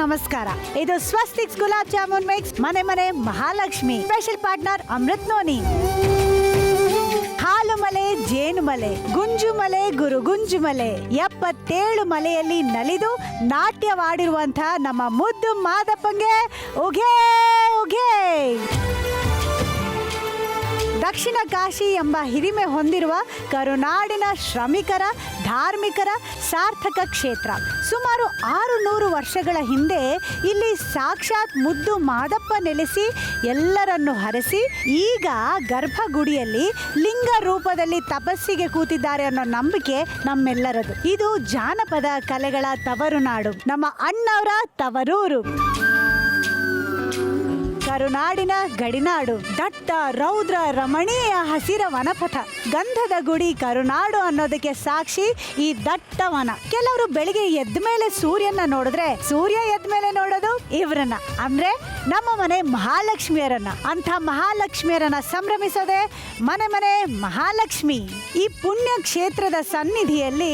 ನಮಸ್ಕಾರ. ಇದು ಸ್ವಸ್ತಿಕ್ಸ್ ಗುಲಾಬ್ ಜಾಮೂನ್ ಮಿಕ್ಸ್ ಮನೆ ಮನೆ Mahalakshmi special partner Amrit noni. ಹಾಲು ಮಲೆ, ಜೇನು ಮಲೆ, ಗುಂಜು ಮಲೆ, ಗುರು ಗುಂಜು ಮಲೆ, 77 ಮಲೆಯಲ್ಲಿ ನಲಿದು ನಾಟ್ಯವಾಡಿರುವಂತಹ ನಮ್ಮ ಮುದ್ದು ಮಾದಪ್ಪಂಗೆ ಉಘೇ ಉಘೇ. ದಕ್ಷಿಣ ಕಾಶಿ ಎಂಬ ಹಿರಿಮೆ ಹೊಂದಿರುವ ಕರುನಾಡಿನ ಶ್ರಮಿಕರ ಧಾರ್ಮಿಕರ ಸಾರ್ಥಕ ಕ್ಷೇತ್ರ. ಸುಮಾರು 600 ವರ್ಷಗಳ ಹಿಂದೆ ಇಲ್ಲಿ ಸಾಕ್ಷಾತ್ ಮುದ್ದು ಮಾದಪ್ಪ ನೆಲೆಸಿ ಎಲ್ಲರನ್ನು ಹರಸಿ ಈಗ ಗರ್ಭಗುಡಿಯಲ್ಲಿ ಲಿಂಗ ರೂಪದಲ್ಲಿ ತಪಸ್ಸಿಗೆ ಕೂತಿದ್ದಾರೆ ಅನ್ನೋ ನಂಬಿಕೆ ನಮ್ಮೆಲ್ಲರದು. ಇದು ಜಾನಪದ ಕಲೆಗಳ ತವರು ನಾಡು, ನಮ್ಮ ಅಣ್ಣವರ ತವರೂರು. ಕರುನಾಡಿನ ಗಡಿನಾಡು, ದಟ್ಟ ರೌದ್ರ ರಮಣೀಯ ಹಸಿರ ವನಪಥ, ಗಂಧದ ಗುಡಿ ಕರುನಾಡು ಅನ್ನೋದಕ್ಕೆ ಸಾಕ್ಷಿ ಈ ದಟ್ಟ ವನ. ಕೆಲವರು ಬೆಳಿಗ್ಗೆ ಎದ್ದ ಮೇಲೆ ಸೂರ್ಯನ ನೋಡಿದ್ರೆ ಸೂರ್ಯ ಎದ್ದ ಮೇಲೆ ನೋಡೋದು ಇವ್ರನ್ನ, ಅಂದ್ರೆ ನಮ್ಮ ಮನೆ ಮಹಾಲಕ್ಷ್ಮಿಯರನ್ನ. ಅಂಥ ಮಹಾಲಕ್ಷ್ಮಿಯರನ್ನ ಸಂಭ್ರಮಿಸೋದೆ ಮನೆ ಮನೆ ಮಹಾಲಕ್ಷ್ಮಿ. ಈ ಪುಣ್ಯ ಕ್ಷೇತ್ರದ ಸನ್ನಿಧಿಯಲ್ಲಿ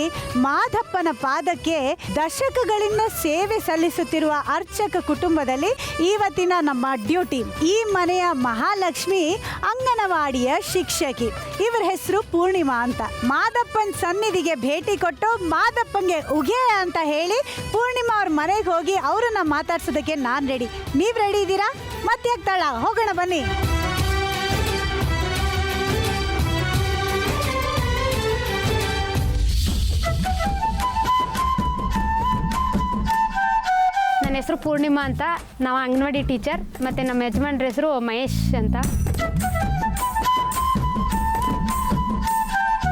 ಮಾದಪ್ಪನ ಪಾದಕ್ಕೆ ದಶಕಗಳಿಂದ ಸೇವೆ ಸಲ್ಲಿಸುತ್ತಿರುವ ಅರ್ಚಕ ಕುಟುಂಬದಲ್ಲಿ ಇವತ್ತಿನ ನಮ್ಮ ಡ್ಯೂಟಿ. ಈ ಮನೆಯ ಮಹಾಲಕ್ಷ್ಮಿ ಅಂಗನವಾಡಿಯ ಶಿಕ್ಷಕಿ. ಇವರ ಹೆಸರು ಪೂರ್ಣಿಮಾ ಅಂತ. ಮಾದಪ್ಪನ ಸನ್ನಿಧಿಗೆ ಭೇಟಿ ಕೊಟ್ಟು ಮಾದಪ್ಪಂಗೆ ಉಘೆ ಅಂತ ಹೇಳಿ ಪೂರ್ಣಿಮಾ ಅವ್ರ ಮನೆಗೆ ಹೋಗಿ ಅವ್ರನ್ನ ಮಾತಾಡ್ಸೋದಕ್ಕೆ ನಾನು ರೆಡಿ. ನೀವು ರೆಡಿ ಇದ್ದೀರಾ? ಮತ್ತೆ ತಳ ಹೋಗೋಣ ಬನ್ನಿ. ನನ್ನ ಹೆಸರು ಪೂರ್ಣಿಮಾ ಅಂತ. ನಾವು ಅಂಗನವಾಡಿ ಟೀಚರ್. ಮತ್ತು ನಮ್ಮ ಯಜಮಾನ್ರ ಹೆಸರು ಮಹೇಶ್ ಅಂತ.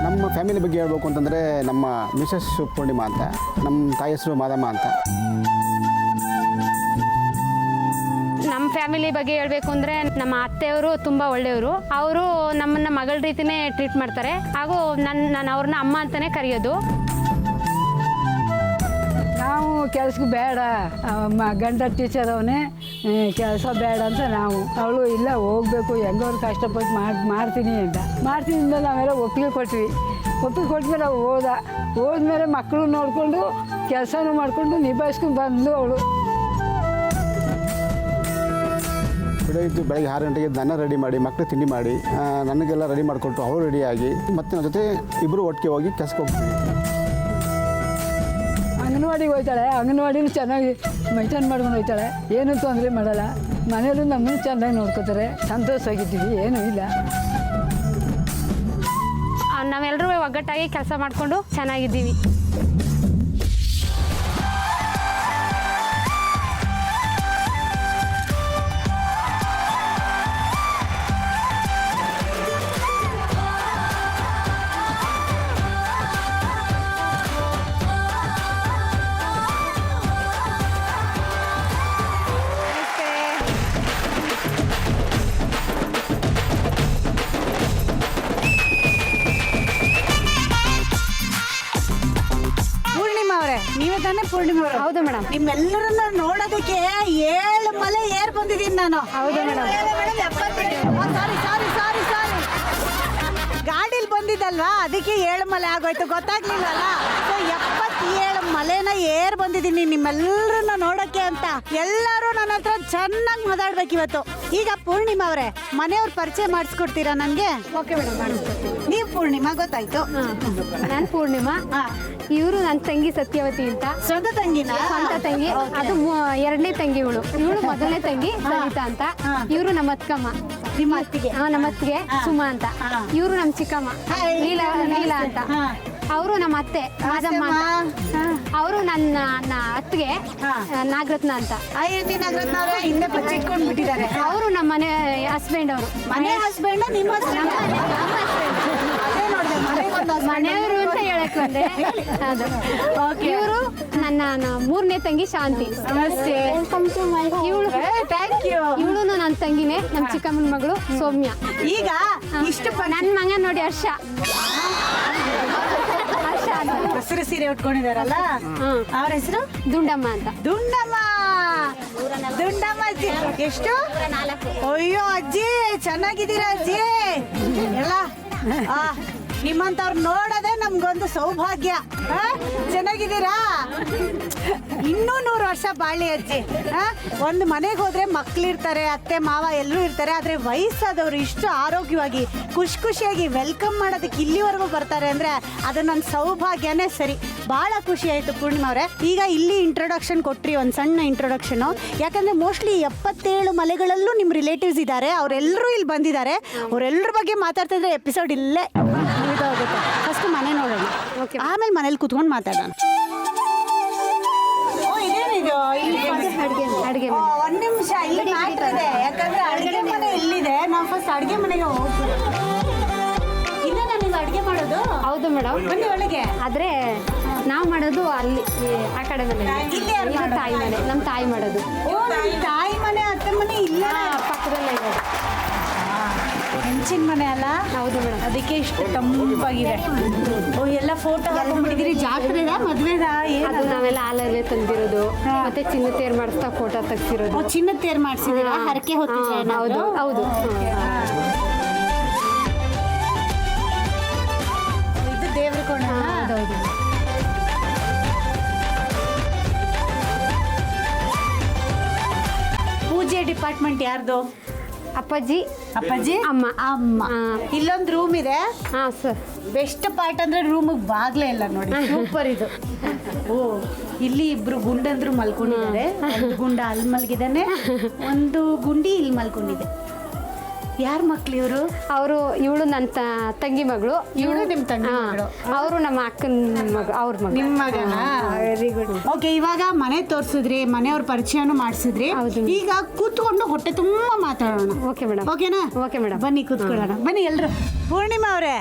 ನಮ್ಮ ಫ್ಯಾಮಿಲಿ ಬಗ್ಗೆ ಹೇಳ್ಬೇಕು ಅಂತಂದರೆ ನಮ್ಮ ಮಿಸಸ್ ಪೂರ್ಣಿಮಾ ಅಂತ, ನಮ್ಮ ತಾಯಿ ಹೆಸರು ಮಾದಮ್ಮ ಅಂತ. ನಮ್ಮ ಫ್ಯಾಮಿಲಿ ಬಗ್ಗೆ ಹೇಳಬೇಕು ಅಂದರೆ ನಮ್ಮ ಅತ್ತೆಯವರು ತುಂಬ ಒಳ್ಳೆಯವರು. ಅವರು ನಮ್ಮನ್ನು ಮಗಳ ರೀತಿಯೇ ಟ್ರೀಟ್ ಮಾಡ್ತಾರೆ. ಹಾಗೂ ನಾನು ಅವ್ರನ್ನ ಅಮ್ಮ ಅಂತಲೇ ಕರೆಯೋದು. ನಾವು ಕೆಲ್ಸಕ್ಕೆ ಬೇಡ, ಗಂಡ ಟೀಚರ್ ಅವನೇ, ಕೆಲಸ ಬೇಡ ಅಂತ ನಾವು. ಅವಳು ಇಲ್ಲ ಹೋಗಬೇಕು, ಹೆಂಗವ್ರು ಕಷ್ಟಪಟ್ಟು ಮಾಡ್ತೀನಿ ಅಂತ ನಾವೆಲ್ಲ ಒಪ್ಪಿಗೆ ಕೊಟ್ವಿ. ನಾವು ಹೋದ್ಮೇಲೆ ಮಕ್ಕಳು ನೋಡಿಕೊಂಡು ಕೆಲಸನೂ ಮಾಡಿಕೊಂಡು ನಿಭಾಯಿಸ್ಕೊಂಡು ಬಂದು ಅವಳು. ಬೆಳಗ್ಗೆ 6 ಗಂಟೆಗೆ ದನ ರೆಡಿ ಮಾಡಿ, ಮಕ್ಕಳು ತಿಂಡಿ ಮಾಡಿ, ನನಗೆಲ್ಲ ರೆಡಿ ಮಾಡಿಕೊಟ್ಟು ಅವರು ರೆಡಿಯಾಗಿ ಮತ್ತೆ ನನ್ನ ಜೊತೆ ಇಬ್ಬರು ಒಟ್ಟಿಗೆ ಹೋಗಿ ಕೆಲ್ಸಕ್ಕೆ ಹೋಗ್ತೀವಿ. ಅಂಗನವಾಡಿಗೆ ಹೋಗ್ತಾಳೆ. ಅಂಗನವಾಡಿನೂ ಚೆನ್ನಾಗಿ ಮೈಂಟೈನ್ ಮಾಡ್ಕೊಂಡು ಹೋಗ್ತಾಳೆ. ಏನೂ ತೊಂದರೆ ಮಾಡಲ್ಲ. ಮನೆಯಲ್ಲೂ ನಮ್ಮನ್ನು ಚೆನ್ನಾಗಿ ನೋಡ್ಕೋತಾರೆ. ಸಂತೋಷವಾಗಿದ್ದೀವಿ, ಏನೂ ಇಲ್ಲ. ನಾವೆಲ್ಲರೂ ಒಗ್ಗಟ್ಟಾಗಿ ಕೆಲಸ ಮಾಡಿಕೊಂಡು ಚೆನ್ನಾಗಿದ್ದೀವಿ. ನೀವೇ ತಾನೇ ಪೂರ್ಣಿಮಾ? ಹೌದು ಮೇಡಮ್. ನಿಮ್ಮೆಲ್ಲರನ್ನ ನೋಡೋದಕ್ಕೆ 7 ಮಲೆ ಏರ್ ಬಂದಿದ್ದೀನಿ ನಾನು. ಹೌದು ಮೇಡಮ್. ಸಾರಿ ಗಾಡಿಲಿ ಬಂದಿದ್ದಲ್ವಾ, ಅದಕ್ಕೆ 7 ಮಲೆ ಆಗೋಯ್ತು, ಗೊತ್ತಾಗ್ಲಿಲ್ಲಲ್ಲ. 77 ಮಲೆನ ಏರ್ ಬಂದಿದ್ದೀನಿ ನಿಮ್ಮೆಲ್ಲರನ್ನ ನೋಡಕ್ಕೆ ಅಂತ. ಎಲ್ಲರೂ ನನ್ನ ಹತ್ರ ಚೆನ್ನಾಗಿ ಮಾತಾಡ್ಬೇಕು ಇವತ್ತು. ಈಗ ಪೂರ್ಣಿಮಾ ಅವರೇ, ಮನೆಯವ್ರ ಪರಿಚಯ ಮಾಡಿಸ್ಕೊಡ್ತೀರಾ ನನಗೆ? ಓಕೆ ಮೇಡಮ್, ಮಾಡಿಸ್ಕೊಡ್ತೀನಿ. ನೀವು ಪೂರ್ಣಿಮಾ ಗೊತ್ತಾಯ್ತು. ನಾನು ಪೂರ್ಣಿಮಾ. ಇವರು ನನ್ನ ತಂಗಿ ಸತ್ಯವತಿ ಅಂತ. ಸ್ವಂತ ತಂಗಿನ? ಸ್ವಂತ ತಂಗಿ. ಅದು 2ನೇ ತಂಗಿ ಇವಳು. ಮೊದಲನೇ ತಂಗಿ ಸವಿತಾ ಅಂತ. ಇವರು ನಮ್ಮ ಅಕ್ಕಮ್ಮ. ನಿಮ್ಮ ಅತ್ತಿಗೆ? ನಮ್ಮ ಅತ್ತಿಗೆ ಸುಮಾ ಅಂತ. ಇವರು ನಮ್ಮ ಚಿಕ್ಕಮ್ಮ ಲೀಲಾ ಅಂತ. ಅವರು ನಮ್ಮ ಅತ್ತೆ ಮಾದಮ್ಮ ಅಂತ. ಅವರು ನನ್ನ ಅತ್ತಿಗೆ ನಾಗರತ್ನ ಅಂತ. ಹಿಂದೆ ಬಚ್ಚಿಟ್ಕೊಂಡ್ಬಿಟ್ಟಿದ್ದಾರೆ. ಅವರು ನಮ್ಮ ಮನೆ ಹಸ್ಬೆಂಡ್. ಅವರು ಮನೆ ಹಸ್ಬೆಂಡ್? ನಿಮ್ಮ ಮನೆಯವರು ಅಂತ ಹೇಳಕ್ ಬಂದೆ. ಇವರು ನನ್ನ ಮೂರನೇ ತಂಗಿ ಶಾಂತಿ. ನಮಸ್ತೆ. ಇವಳು ಥ್ಯಾಂಕ್ ಯು. ಇವಳು ನನ್ನ ತಂಗಿನೇ, ನಮ್ಮ ಚಿಕ್ಕಮ್ಮನ ಮಗಳು ಸೌಮ್ಯ. ಈಗ ಇಷ್ಟು ನನ್ನ ಮಗ ನೋಡಿ ಹರ್ಷ ಅಂತ. ಹಸಿರು ಸೀರೆ ಉಟ್ಕೊಂಡಿದಾರಲ್ಲ, ಅವ್ರ ಹೆಸರು ದುಂಡಮ್ಮ ಅಂತ. ದುಂಡಮ್ಮ. ದುಂಡಮ್ಮ ಅಜ್ಜಿ ಎಷ್ಟು? ಅಯ್ಯೋ ಅಜ್ಜಿ ಚೆನ್ನಾಗಿದ್ದೀರಾ ಅಜ್ಜಿ? ಎಲ್ಲ ನಿಮ್ಮಂತವ್ರು ನೋಡೋದೇ ನಮ್ಗೊಂದು ಸೌಭಾಗ್ಯ. ಚೆನ್ನಾಗಿದ್ದೀರಾ? ಇನ್ನೂ 100 ವರ್ಷ ಬಾಳಿ ಅಜ್ಜಿ. ಒಂದು ಮನೆಗೆ ಹೋದ್ರೆ ಮಕ್ಳಿರ್ತಾರೆ, ಅತ್ತೆ ಮಾವ ಎಲ್ಲರೂ ಇರ್ತಾರೆ, ಆದ್ರೆ ವಯಸ್ಸಾದವರು ಇಷ್ಟು ಆರೋಗ್ಯವಾಗಿ ಖುಷಿಯಾಗಿ ವೆಲ್ಕಮ್ ಮಾಡೋದಕ್ಕೆ ಇಲ್ಲಿವರೆಗೂ ಬರ್ತಾರೆ ಅಂದ್ರೆ ಅದು ನನ್ನ ಸೌಭಾಗ್ಯನೇ ಸರಿ. ಬಹಳ ಖುಷಿ ಆಯ್ತು ಪೂರ್ಣಿಮಾ ಅವರೇ. ಈಗ ಇಲ್ಲಿ ಇಂಟ್ರೊಡಕ್ಷನ್ ಕೊಟ್ರಿ, ಒಂದು ಸಣ್ಣ ಇಂಟ್ರೊಡಕ್ಷನ್. ಯಾಕಂದ್ರೆ ಮೋಸ್ಟ್ಲಿ 77 ಮಲೆಗಳಲ್ಲೂ ನಿಮ್ಮ ರಿಲೇಟಿವ್ಸ್ ಇದ್ದಾರೆ, ಅವರೆಲ್ಲರೂ ಇಲ್ಲಿ ಬಂದಿದ್ದಾರೆ. ಅವರೆಲ್ಲರ ಬಗ್ಗೆ ಮಾತಾಡ್ತಾ ಇದ್ರೆ ಎಪಿಸೋಡ್ ಇಲ್ಲೇ ಮುಗಿದೋಗುತ್ತೆ. ಫಸ್ಟ್ ಮನೆ ನೋಡೋಣ, ಆಮೇಲೆ ಮನೇಲಿ ಕುತ್ಕೊಂಡು ಮಾತಾಡೋಣ. ಅಡುಗೆ ಒಂದ್ ನಿಮಿಷ ಇಲ್ಲಿ ಮಾತಾಡಿದೆ, ಯಾಕಂದ್ರೆ ಅಡುಗೆ ಮನೆ ಇಲ್ಲಿದೆ. ನಾವು ಫಸ್ಟ್ ಅಡುಗೆ ಮನೆಗೆ ಹೋಗ್ತೀವಿ. ಇಲ್ಲ ನೀವು ಅಡುಗೆ ಮಾಡೋದು? ಹೌದು ಮೇಡಮ್. ಬನ್ನಿ ಒಳಗೆ. ಆದ್ರೆ ನಾವು ಮಾಡೋದು ಅಲ್ಲಿ ಆ ಕಡೆ ಮನೆ. ಇಲ್ಲಿ ಯಾರು ಇದು ತಾಯಿ ಮನೆ, ನಮ್ಮ ತಾಯಿ ಮಾಡೋದು. ತಾಯಿ ಮನೆ ಅತ್ತೆ ಮನೆ ಇಲ್ಲ ಪಕ್ಕದಲ್ಲೇ ಇರೋದು. ಹೆಂಚಿನ ಮನೆ ಅಲ್ಲ? ಹೌದು ಮೇಡಮ್. ಅದಕ್ಕೆ ಇಷ್ಟು ತಂಪಾಗಿದೆ. ಎಲ್ಲ ಫೋಟೋ ಹಾಕೊಂಡ್ಬಿಟ್ಟಿದ್ದೀರಿ. ಜಾತ್ರೆದ ಮದ್ವೆದ? ಅದು ನಾವೆಲ್ಲ ಹಾಲಲ್ಲೇ ತಂದಿರೋದು, ಮತ್ತೆ ಚಿನ್ನ ತೇರ್ ಮಾಡಿಸ್ತಾ ಫೋಟೋ ತೆಗ್ಸಿರೋದು. ಚಿನ್ನದ ತೇರು ಮಾಡಿಸಿದಿರಾ? ಹರಕೆ ಹೊತ್ತಿದ್ರೆ? ಹೌದು ಹೌದು. ಇದು ದೇವ್ರ ಕೋಣ. ಹೌದು. ಪೂಜೆ ಡಿಪಾರ್ಟ್ಮೆಂಟ್ ಯಾರ್ದು? ಅಪ್ಪಾಜಿ, ಅಪ್ಪಾಜಿ, ಅಮ್ಮ. ಅಮ್ಮ. ಇಲ್ಲೊಂದು ರೂಮ್ ಇದೆ. ಹಾ ಸರ್. ಬೆಸ್ಟ್ ಪಾರ್ಟ್ ಅಂದ್ರೆ ರೂಮಿಗೆ ಬಾಗ್ಲೇ ಇಲ್ಲ ನೋಡಿ, ಸೂಪರ್ ಇದು. ಓ, ಇಲ್ಲಿ ಇಬ್ರು ಗುಂಡಂದ್ರು ಮಲ್ಕೊಂಡಿದ್ದಾರೆ. ಒಂದು ಗುಂಡ ಅಲ್ಲಿ ಮಲ್ಗಿದ್ದಾನೆ, ಒಂದು ಗುಂಡಿ ಇಲ್ಲಿ ಮಲ್ಕೊಂಡಿದೆ. ಯಾರ ಮಕ್ಳು ಇವರು? ಅವರು, ಇವಳು ನನ್ನ ತಂಗಿ ಮಗಳು. ಇವಳು ನಿಮ್ಮ ತಂಗಿ ಮಗಳು? ಅವರು ನಮ್ಮ ಅಕ್ಕನ ಮಗ, ಅವ್ರ ಮಗ. ನಿಮ್ಮ ಮಗನ? Very good. ಓಕೆ, ಇವಾಗ ಮನೆ ತೋರಿಸಿದ್ರಿ, ಮನೆಯವ್ರ ಪರಿಚಯನೂ ಮಾಡಿಸಿದ್ರಿ. ಈಗ ಕೂತ್ಕೊಂಡು ಹೊಟ್ಟೆ ತುಂಬಾ ಮಾತಾಡೋಣ. Okay madam. ಓಕೆನಾ? Okay madam. ಬನ್ನಿ ಕೂತ್ಕೊಳ್ಳೋಣ. ಬನ್ನಿ ಎಲ್ರು. ಪೂರ್ಣಿಮಾ ಅವರೇ,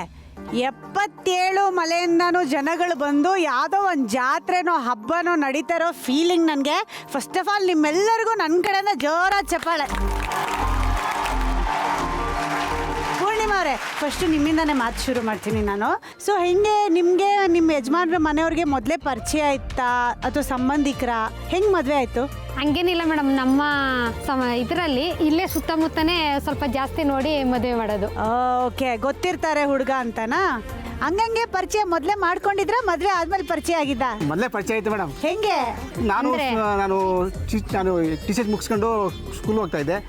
77 ಮಲೆಯಿಂದನೂ ಜನಗಳು ಬಂದು ಯಾವುದೋ ಒಂದು ಜಾತ್ರೆನೋ ಹಬ್ಬನೋ ನಡೀತಾರೋ ಫೀಲಿಂಗ್ ನನಗೆ. ಫಸ್ಟ್ ಆಫ್ ಆಲ್ ನಿಮ್ಮೆಲ್ಲರಿಗೂ ನನ್ನ ಕಡೆಯಿಂದ ಜೋರಾದ ಚಪ್ಪಾಳೆ. ಪೂರ್ಣಿಮಾ ಅವರೇ, ಫಸ್ಟ್ ನಿಮ್ಮಿಂದಾನೇ ಮಾತು ಶುರು ಮಾಡ್ತೀನಿ ನಾನು. ಸೊ ಹೆಂಗೆ ನಿಮಗೆ ನಿಮ್ಮ ಯಜಮಾನ್ರ ಮನೆಯವ್ರಿಗೆ ಮೊದಲೇ ಪರಿಚಯ ಆಯ್ತಾ ಅಥವಾ ಸಂಬಂಧಿಕರ? ಹೆಂಗೆ ಮದುವೆ ಆಯಿತು? ಹಂಗೇನಿಲ್ಲ ಮೇಡಮ್, ನಮ್ಮ ಇದರಲ್ಲಿ ಇಲ್ಲೇ ಸುತ್ತಮುತ್ತನೇ ಸ್ವಲ್ಪ ಜಾಸ್ತಿ ನೋಡಿ ಮದುವೆ ಮಾಡೋದು. ಓಕೆ, ಗೊತ್ತಿರ್ತಾರೆ ಹುಡುಗ ಅಂತನಾ? ಹಂಗಂಗೆ ಪರಿಚಯ ಮೊದಲೇ ಮಾಡ್ಕೊಂಡಿದ್ರ ಮದುವೆ ಆದ್ಮೇಲೆ ಪರಿಚಯ ಆಗಿದ್ದ? ಮೊದಲೇ ಪರಿಚಯ ಆಯ್ತು ಮೇಡಮ್. ಹೆಂಗೆ? ನಾನು ಟೀಚರ್ ಮುಗಿಸ್ಕೊಂಡು ಸ್ಕೂಲ್ ಹೋಗ್ತಾ ಇದ್ದೆ.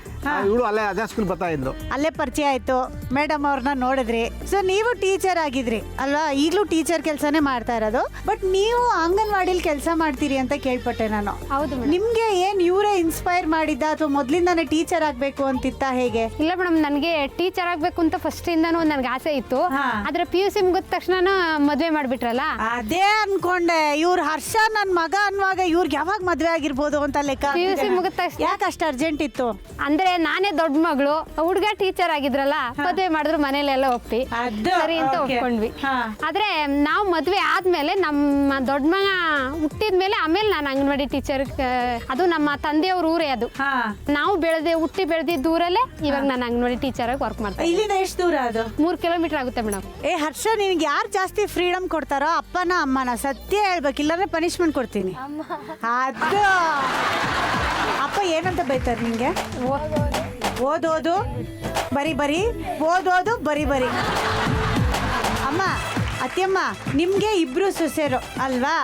ಇವಳು ಅದೇ ಸ್ಕೂಲ್ ಬರ್ತಾ ಇದ್ಲು. ಅಲ್ಲೇ ಪರಿಚಯ ಆಯ್ತು. ಮೇಡಮ್ ಅವ್ರನ್ನ ನೋಡಿದ್ರಿ. ಸೊ ನೀವು ಟೀಚರ್ ಆಗಿದ್ರಿ ಅಲ್ವಾ? ಈಗಲೂ ಟೀಚರ್ ಕೆಲಸನೇ ಮಾಡ್ತಾ ಇರೋದು. ಬಟ್ ನೀವು ಅಂಗನವಾಡಿಲಿ ಕೆಲಸ ಮಾಡ್ತೀರಿ ಅಂತ ಕೇಳ್ಪಟ್ಟೆ ನಾನು. ಹೌದು. ನಿಮ್ಗೆ ಏನ್ ಇವರೇ ಇನ್ಸ್ಪೈರ್ ಮಾಡಿದ್ದ ಅಥವಾ ಮೊದ್ಲಿಂದಾನೇ ಟೀಚರ್ ಆಗ್ಬೇಕು ಅಂತಿತ್ತ? ಹೇಗೆ? ಇಲ್ಲ ಮೇಡಮ್, ನನಗೆ ಟೀಚರ್ ಆಗ್ಬೇಕು ಅಂತ ಫಸ್ಟ್ ಇಂದಾನು ನನ್ಗೆ ಆಸೆ ಇತ್ತು. ಆದ್ರೆ PUC ಮುಗಿದ ತಕ್ಷಣ ಮದ್ವೆ ಮಾಡ್ಬಿಟ್ರಲ್ಲ, ಅದೇ ಅನ್ಕೊಂಡೆ. ಇವ್ರ ಹರ್ಷ ನನ್ ಮಗ ಅನ್ನುವಾಗ ಇವ್ರಿಗೆ ಯಾವಾಗ ಮದ್ವೆ ಆಗಿರ್ಬೋದು ಅಂತ ಲೆಕ್ಕ. PUC ಮುಗಿದ ತಕ್ಷಣ ಯಾಕೆ ಅಷ್ಟು ಅರ್ಜೆಂಟ್ ಇತ್ತು? ಅಂದ್ರೆ ನಾನೇ ದೊಡ್ಡ ಮಗಳು, ಹುಡುಗ ಟೀಚರ್ ಆಗಿದ್ರಲ್ಲ, ಮದ್ವೆ ಮಾಡಿದ್ರು ಮನೇಲೆಲ್ಲ ಒಪ್ಪಿ ಸರಿ ಅಂತ ಒಪ್ಕೊಂಡ್ವಿ. ಆದ್ರೆ ನಾವು ಮದ್ವೆ ಆದ್ಮೇಲೆ ನಮ್ಮ ದೊಡ್ಡ ಮಗ ಹುಟ್ಟಿದ್ಮೇಲೆ ಆಮೇಲೆ ನಾನು ಅಂಗನವಾಡಿ ಟೀಚರ್, ಅದು ನಮ್ಮ ತಂದೆಯವ್ರ ಊರೇ ಅದು. ನಾವು ಹುಟ್ಟಿ ಬೆಳೆದಿದ್ದ ಊರಲ್ಲೇ ಇವಾಗ ನಾನು ಅಂಗನವಾಡಿ ಟೀಚರ್ ಆಗಿ ವರ್ಕ್ ಮಾಡ್ತೀನಿ. ಇಲ್ಲಿಂದ ಎಷ್ಟು ದೂರ ಅದು? 3 ಕಿಲೋಮೀಟರ್ ಆಗುತ್ತೆ ಮೇಡಮ್. ಹರ್ಷ, ನಿನ್ಗೆ ಯಾರು ಜಾಸ್ತಿ ಫ್ರೀಡಮ್ ಕೊಡ್ತಾರೋ, ಅಪ್ಪನ ಅಮ್ಮನ? ಸತ್ಯ ಹೇಳ್ಬೇಕು, ಇಲ್ಲಾಂದ್ರೆ ಪನಿಷ್ಮೆಂಟ್ ಕೊಡ್ತೀನಿ. ಅದು ಅಪ್ಪ ಏನಂತ ಬೈತಾರೆ ನಿಂಗೆ? ಓದೋದು ಬರಿ ಓದೋದು ಬರಿ. ಅಮ್ಮ, ಅತ್ತೆಮ್ಮ, ನಿಮ್ಗೆ ಇಬ್ರು ಸೊಸೆರು ಅಲ್ವಾ?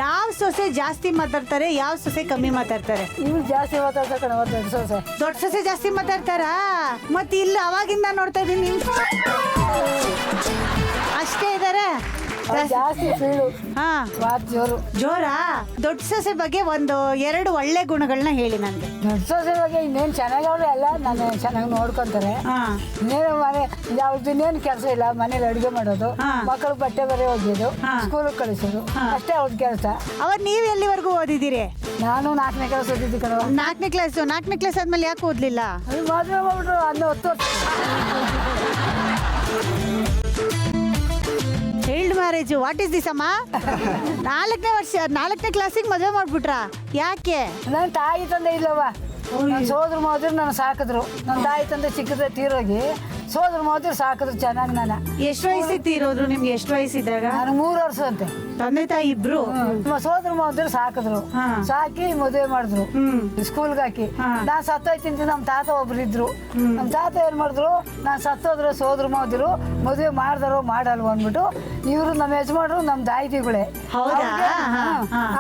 ಯಾವ ಸೊಸೆ ಜಾಸ್ತಿ ಮಾತಾಡ್ತಾರೆ, ಯಾವ ಸೊಸೆ ಕಮ್ಮಿ ಮಾತಾಡ್ತಾರೆ? ಇವ್ರು ಜಾಸ್ತಿ ಮಾತಾಡ್ತಾರೆ. ದೊಡ್ಡ ಸೊಸೆ ಜಾಸ್ತಿ ಮಾತಾಡ್ತಾರಾ? ಮತ್ತೆ ಇಲ್ಲಿ ಅವಾಗಿಂದ ನೋಡ್ತಾ ಇದೀನಿ ಅಷ್ಟೇ ಇದಾರೆ. ಜಾಸ್ತಿ ಫೀಳು. ಹಾ, ಜೋರು. ಜೋರಾ? ದೊಡ್ಡ ಸೊಸೆ ಬಗ್ಗೆ 1-2 ಒಳ್ಳೆ ಗುಣಗಳನ್ನ ಹೇಳಿ ನನಗೆ. ದೊಡ್ಡ ಸೊಸೆ ಬಗ್ಗೆ ಇನ್ನೇನು ಚೆನ್ನಾಗವ್ರೆ, ಎಲ್ಲ ನಾನು ಚೆನ್ನಾಗಿ ನೋಡ್ಕೊಂತಾರೆ. ಇನ್ನೇನು ಮನೆ ಇನ್ನೇನು ಕೆಲಸ ಇಲ್ಲ, ಮನೇಲಿ ಅಡುಗೆ ಮಾಡೋದು, ಮಕ್ಕಳು ಬಟ್ಟೆ ಬರೆ ಒಗೆಯೋದು, ಸ್ಕೂಲಿಗೆ ಕಳಿಸೋದು, ಅಷ್ಟೇ ಅವ್ರ ಕೆಲಸ. ಅವಾಗ ನೀವು ಎಲ್ಲಿವರೆಗೂ ಓದಿದ್ದೀರಿ? ನಾನು 4ನೇ ಕ್ಲಾಸ್ ಓದಿದ್ದು ಕಣ. 4ನೇ ಕ್ಲಾಸ್. 4ನೇ ಕ್ಲಾಸ್ ಆದ್ಮೇಲೆ ಯಾಕೆ ಓದ್ಲಿಲ್ಲ? ಅದು ಮದುವೆ ಮಾಡ್ಬಿಟ್ರು, ಅದನ್ನ 10 ವರ್ಷ. Child marriage what is this ಅಮ್ಮ? 4ನೇ ಕ್ಲಾಸಿಗೆ ಮದುವೆ ಮಾಡ್ಬಿಟ್ರಾ? ಯಾಕೆ? ನನ್ನ ತಾಯಿ ತಂದೆ ಇಲ್ಲವ, ನನ್ನ ಸೋದ್ರ ಮಾದ್ರು ನನ್ನ ಸಾಕಿದ್ರು. ನನ್ನ ತಾಯಿ ತಂದೆ ಚಿಕ್ಕದ ತೀರೋಗಿ ಸೋದ್ರ ಮಾದ್ರು ಸಾಕಿದ್ರು ಚೆನ್ನಾಗಿ. ನಾನು ಎಷ್ಟು ವಯಸ್ಸಿಗೆ ತೀರೋದ್ರು? ನಿಮ್ಗೆ ಎಷ್ಟು ವಯಸ್ಸಿದ್ದಾಗ? ನಾನು 3 ವರ್ಷ ಅಂತೆ. ತಂದೆ ತಾಯಿ ಇಬ್ರು? ಸೋದ್ರ ಮಾದ್ರು ಸಾಕಿದ್ರು, ಸಾಕಿ ಮದುವೆ ಮಾಡಿದ್ರು, ಸ್ಕೂಲ್ಗೆ ಹಾಕಿ. ನಾನು ಸತ್ತೋಯ್ತೀನಿ. ನಮ್ಮ ತಾತ ಒಬ್ರು ಇದ್ರು. ನಮ್ಮ ತಾತ ಏನ್ ಮಾಡಿದ್ರು, ನಾನು ಸತ್ತೋದ್ರು ಸೋದ್ರ ಮಾದ್ರು ಮದುವೆ ಮಾಡ್ದಾರೋ ಮಾಡಲ್ವ ಅಂದ್ಬಿಟ್ಟು ಇವರು ನಮ್ಮ ಯಜಮಾನ್ರು ನಮ್ಮ ದಾಯಿತಿಗಳೇ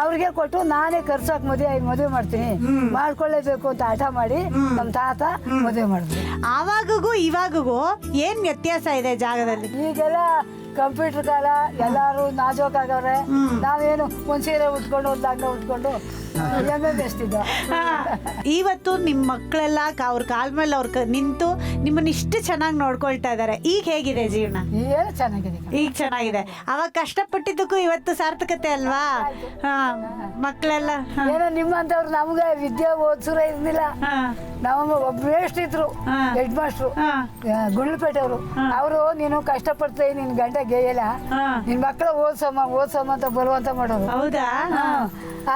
ಅವ್ರಿಗೆ ಕೊಟ್ಟು ನಾನೇ ಖರ್ಚಾಕ್ ಮದುವೆ ಮಾಡ್ತೀನಿ, ಮಾಡ್ಕೊಳ್ಳೇಬೇಕು ಅಂತ ಹಠ ಮಾಡಿ ನಮ್ಮ ತಾತ ಮದುವೆ ಮಾಡಿದ್ರು. ಆವಾಗೂ ಇವಾಗೂ ಏನ್ ವ್ಯತ್ಯಾಸ ಇದೆ ಜಾಗದಲ್ಲಿ? ಈಗೆಲ್ಲ ಕಂಪ್ಯೂಟರ್ ಕಾಲ, ಎಲ್ಲಾರು ನಾಜೂಕಾಗವ್ರೆ. ನಾವೇನು ಒಂದ್ ಸೀರೆ ಉಟ್ಕೊಂಡು ಒಂದು ಲಂಗ ಉಟ್ಕೊಂಡು ಬೆಸ್ತಿದ್ದ. ಇವತ್ತು ನಿಮ್ಮ ಮಕ್ಕಳೆಲ್ಲ ಅವ್ರ ಕಾಲ ಮೇಲೆ ಅವ್ರ ನಿಂತು ನಿಮ್ಮನ್ನ ಇಷ್ಟು ಚೆನ್ನಾಗಿ ನೋಡ್ಕೊಳ್ತಾ ಇದಾರೆ. ಈಗ ಹೇಗಿದೆ ಜೀವನ? ಏನು ಚೆನ್ನಾಗಿದೆ, ಈಗ ಚೆನ್ನಾಗಿದೆ. ಅವಾಗ ಕಷ್ಟಪಟ್ಟಿದ್ದಕ್ಕೂ ಇವತ್ತು ಸಾರ್ಥಕತೆ ಅಲ್ವಾ? ಮಕ್ಕಳೆಲ್ಲ ಏನೋ ನಿಮ್ಮಂತವ್ರು ನಮ್ಗೆ ವಿದ್ಯೆ ಓದ್ಸುರ ಇರ್ಲಿಲ್ಲ. ನಮ್ಮ ಒಬ್ರು ಎಷ್ಟಿದ್ರು ಹೆಡ್ ಮಾಸ್ಟ್ರು ಗುಂಡ್ಲಪೇಟೆ ಅವರು ನೀನು ಕಷ್ಟಪಡ್ತೀವಿ, ನಿನ್ ಗಂಡ ಗೇಯಲ್ಲ, ನಿನ್ ಮಕ್ಕಳ ಓದ್ಸಮ್ಮ ಅಂತ ಬರುವಂತ ಮಾಡೋರು. ಹೌದಾ?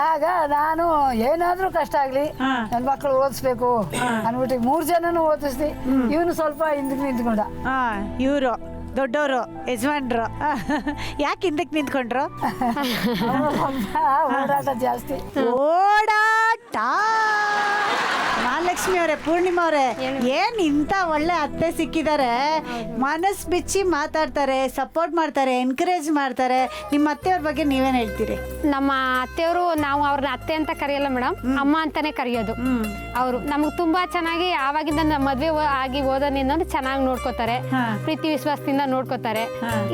ಆಗ ನಾನು ಏನಾದ್ರೂ ಕಷ್ಟ ಆಗ್ಲಿ ನನ್ ಮಕ್ಕಳು ಓದಿಸ್ಬೇಕು ಅನ್ಬಿಟ್ಟು 3 ಜನನು ಓದಿಸ್ತಿ. ಇವನು ಸ್ವಲ್ಪ ಹಿಂದಕ್ಕೆ ನಿಂತ್ಕೊಂಡ. ಇವರು ದೊಡ್ಡವರು ಯಜಮಾನ್ರು ಯಾಕೆ ಹಿಂದಕ್ಕೆ ನಿಂತ್ಕೊಂಡ್ರು? ಓಡಾಟ ಜಾಸ್ತಿ. ಓಡಾಟ. ಮಹಾಲಕ್ಷ್ಮಿ ಅವರೇ, ಪೂರ್ಣಿಮಾ ಅವರೇ, ಏನ್ ಇಂಥ ಒಳ್ಳೆ ಅತ್ತೆ ಸಿಕ್ಕಿದ್ದಾರೆ. ಮನಸ್ ಬಿಚ್ಚಿ ಮಾತಾಡ್ತಾರೆ, ಸಪೋರ್ಟ್ ಮಾಡ್ತಾರೆ, ಎನ್ಕರೇಜ್ ಮಾಡ್ತಾರೆ. ನಿಮ್ಮ ಅತ್ತೆಯವ್ರ ಬಗ್ಗೆ ನೀವೇನ್ ಹೇಳ್ತೀರಿ? ನಮ್ಮ ಅತ್ತೆಯವರು, ನಾವು ಅವ್ರನ್ನ ಅತ್ತೆ ಅಂತ ಕರೆಯಲ್ಲ ಮೇಡಮ್, ಅಮ್ಮ ಅಂತಾನೆ ಕರೆಯೋದು. ಅವರು ನಮ್ಗೆ ತುಂಬಾ ಚೆನ್ನಾಗಿ ಆವಾಗಿಂದ ನಮ್ಮ ಮದ್ವೆ ಆಗಿ ಹೋದನಿಂದ ಚೆನ್ನಾಗಿ ನೋಡ್ಕೋತಾರೆ, ಪ್ರೀತಿ ವಿಶ್ವಾಸದಿಂದ ನೋಡ್ಕೋತಾರೆ,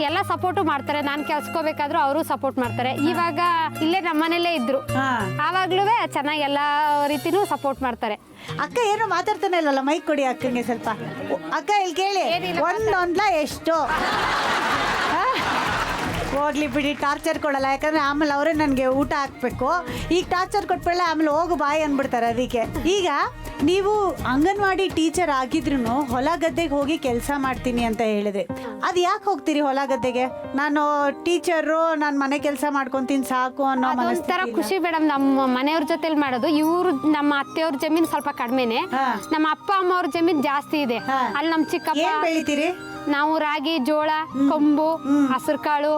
ಎಲ್ಲ ಸಪೋರ್ಟು ಮಾಡ್ತಾರೆ. ನಾನು ಕೆಲ್ಸ್ಕೋಬೇಕಾದ್ರೂ ಅವರು ಸಪೋರ್ಟ್ ಮಾಡ್ತಾರೆ. ಇವಾಗ ಇಲ್ಲೇ ನಮ್ಮನೇಲೇ ಇದ್ರು, ಆವಾಗ್ಲೂ ಚೆನ್ನಾಗಿ ಎಲ್ಲಾ ರೀತಿನೂ ಸಪೋರ್ಟ್ ಮಾಡ್ತಾರೆ. ಅಕ್ಕ ಏನೋ ಮಾತಾಡ್ತಾನೆ ಇಲ್ಲಲ್ಲ, ಮೈಕ್ ಕೊಡಿ ಅಕ್ಕಂಗೆ ಸ್ವಲ್ಪ. ಅಕ್ಕ ಇಲ್ಲಿ ಕೇಳಿ, ಒಂದೊಂದ್ಲ ಎಷ್ಟು? ಹೋಗ್ಲಿ ಬಿಡಿ, ಟಾರ್ಚರ್ ಕೊಡಲ್ಲ. ಯಾಕಂದ್ರೆ ಆಮೇಲೆ ಅವರೇ ನನಗೆ ಊಟ ಹಾಕ್ಬೇಕು. ಈಗ ಟಾರ್ಚರ್ ಕೊಟ್ಬಿಡಲ್ಲ, ಆಮೇಲೆ ಹೋಗು ಬಾಯ್ ಅಂದ್ಬಿಡ್ತಾರೆ. ಅದಕ್ಕೆ ಈಗ ನೀವು ಅಂಗನವಾಡಿ ಟೀಚರ್ ಆಗಿದ್ರು ಹೊಲ ಗದ್ದೆಗೆ ಹೋಗಿ ಕೆಲಸ ಮಾಡ್ತೀನಿ ಅಂತ ಹೇಳಿದ್ರಿ. ಅದು ಯಾಕೆ ಹೋಗ್ತೀರಿ ಹೊಲ ಗದ್ದೆಗೆ? ನಾನು ಟೀಚರು, ನಾನು ಮನೆ ಕೆಲಸ ಮಾಡ್ಕೊಂತೀನಿ ಸಾಕು ಅನ್ನೋ ಒಂಥರ ಖುಷಿ ಮೇಡಮ್. ನಮ್ಮ ಮನೆಯವ್ರ ಜೊತೆಲಿ ಮಾಡೋದು. ಇವ್ರು ನಮ್ಮ ಅತ್ತೆಯವ್ರ ಜಮೀನು ಸ್ವಲ್ಪ ಕಡಿಮೆನೆ, ನಮ್ಮ ಅಪ್ಪ ಅಮ್ಮ ಅವ್ರ ಜಮೀನು ಜಾಸ್ತಿ ಇದೆ. ಅಲ್ಲಿ ನಮ್ಮ ಚಿಕ್ಕಪ್ಪ ಬೆಳಿತೀರಿ. ನಾವು ರಾಗಿ, ಜೋಳ, ಕೊಂಬು, ಹಸಿರು ಕಾಳು,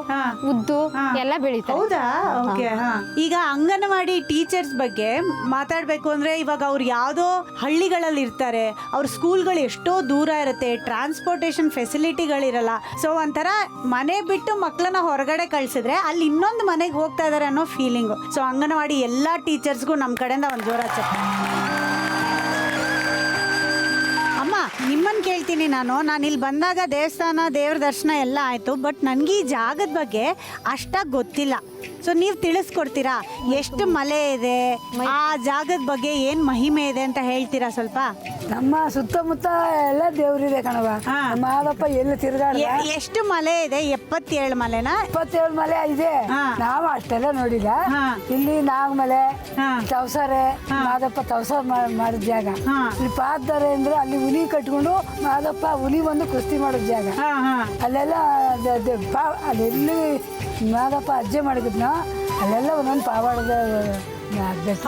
ಉದ್ದು ಎಲ್ಲ ಬೆಳಿತಾರೆ. ಹೌದಾ? ಓಕೆ. ಈಗ ಅಂಗನವಾಡಿ ಟೀಚರ್ಸ್ ಬಗ್ಗೆ ಮಾತಾಡ್ಬೇಕು ಅಂದ್ರೆ, ಇವಾಗ ಅವ್ರು ಯಾವ್ದೋ ಹಳ್ಳಿಗಳಲ್ಲಿ ಇರ್ತಾರೆ, ಅವ್ರ ಸ್ಕೂಲ್ಗಳು ಎಷ್ಟೋ ದೂರ ಇರುತ್ತೆ, ಟ್ರಾನ್ಸ್ಪೋರ್ಟೇಶನ್ ಫೆಸಿಲಿಟಿಗಳಿರಲ್ಲ. ಸೊ ಒಂಥರ ಮನೆ ಬಿಟ್ಟು ಮಕ್ಕಳನ್ನ ಹೊರಗಡೆ ಕಳ್ಸಿದ್ರೆ ಅಲ್ಲಿ ಇನ್ನೊಂದು ಮನೆಗೆ ಹೋಗ್ತಾ ಇದಾರೆ ಅನ್ನೋ ಫೀಲಿಂಗು. ಸೊ ಅಂಗನವಾಡಿ ಎಲ್ಲಾ ಟೀಚರ್ಸ್ಗೂ ನಮ್ಮ ಕಡೆಯಿಂದ ಒಂದು ಜೋರ ಚಪ್ಪಾಳೆ. ಅಮ್ಮ, ನಿಮ್ಮನ್ನು ಕೇಳ್ತೀನಿ ನಾನು ಇಲ್ಲಿ ಬಂದಾಗ ದೇವಸ್ಥಾನ, ದೇವ್ರ ದರ್ಶನ ಎಲ್ಲ ಆಯಿತು, ಬಟ್ ನನಗೆ ಈ ಜಾಗದ ಬಗ್ಗೆ ಅಷ್ಟಾಗಿ ಗೊತ್ತಿಲ್ಲ. ಸೊ ನೀವು ತಿಳಿಸ್ಕೊಡ್ತೀರಾ? ಎಷ್ಟು ಮಲೆ ಇದೆ, ಆ ಜಾಗದ ಬಗ್ಗೆ ಏನು ಮಹಿಮೆ ಇದೆ ಅಂತ ಹೇಳ್ತೀರಾ ಸ್ವಲ್ಪ? ನಮ್ಮ ಸುತ್ತಮುತ್ತ ಎಲ್ಲ ದೇವ್ರಿದೆ ಕಣವ. ಮಾದಪ್ಪ ಎಲ್ಲಿ ತಿರುಗಾಡ. ಎಷ್ಟು ಮಲೆ ಇದೆ? 77 ಮಲೆನಾ? 77 ಮಲೆ ಇದೆ. ನಾವು ಅಷ್ಟೆಲ್ಲ ನೋಡಿಲ್ಲ. ಇಲ್ಲಿ ನಾಗಮಲೆ, ತವಸರೆ, ಮಾದಪ್ಪ ತವಸ ಮಾಡಿದ ಜಾಗ. ಇಲ್ಲಿ ಪಾದರೆ ಅಂದ್ರೆ ಅಲ್ಲಿ ಹುಲಿ ಕಟ್ಕೊಂಡು ಮಾದಪ್ಪ ಹುಲಿ ಒಂದು ಕುಸ್ತಿ ಮಾಡೋದ್ ಜಾಗ. ಅಲ್ಲೆಲ್ಲ ಅಲ್ಲೆಲ್ಲಿ ಮಾದಪ್ಪ ಅಜ್ಜೆ ಮಾಡಿದ್ನ ಅಲ್ಲೆಲ್ಲ ಒಂದೊಂದು ಪಾವಾಡದ.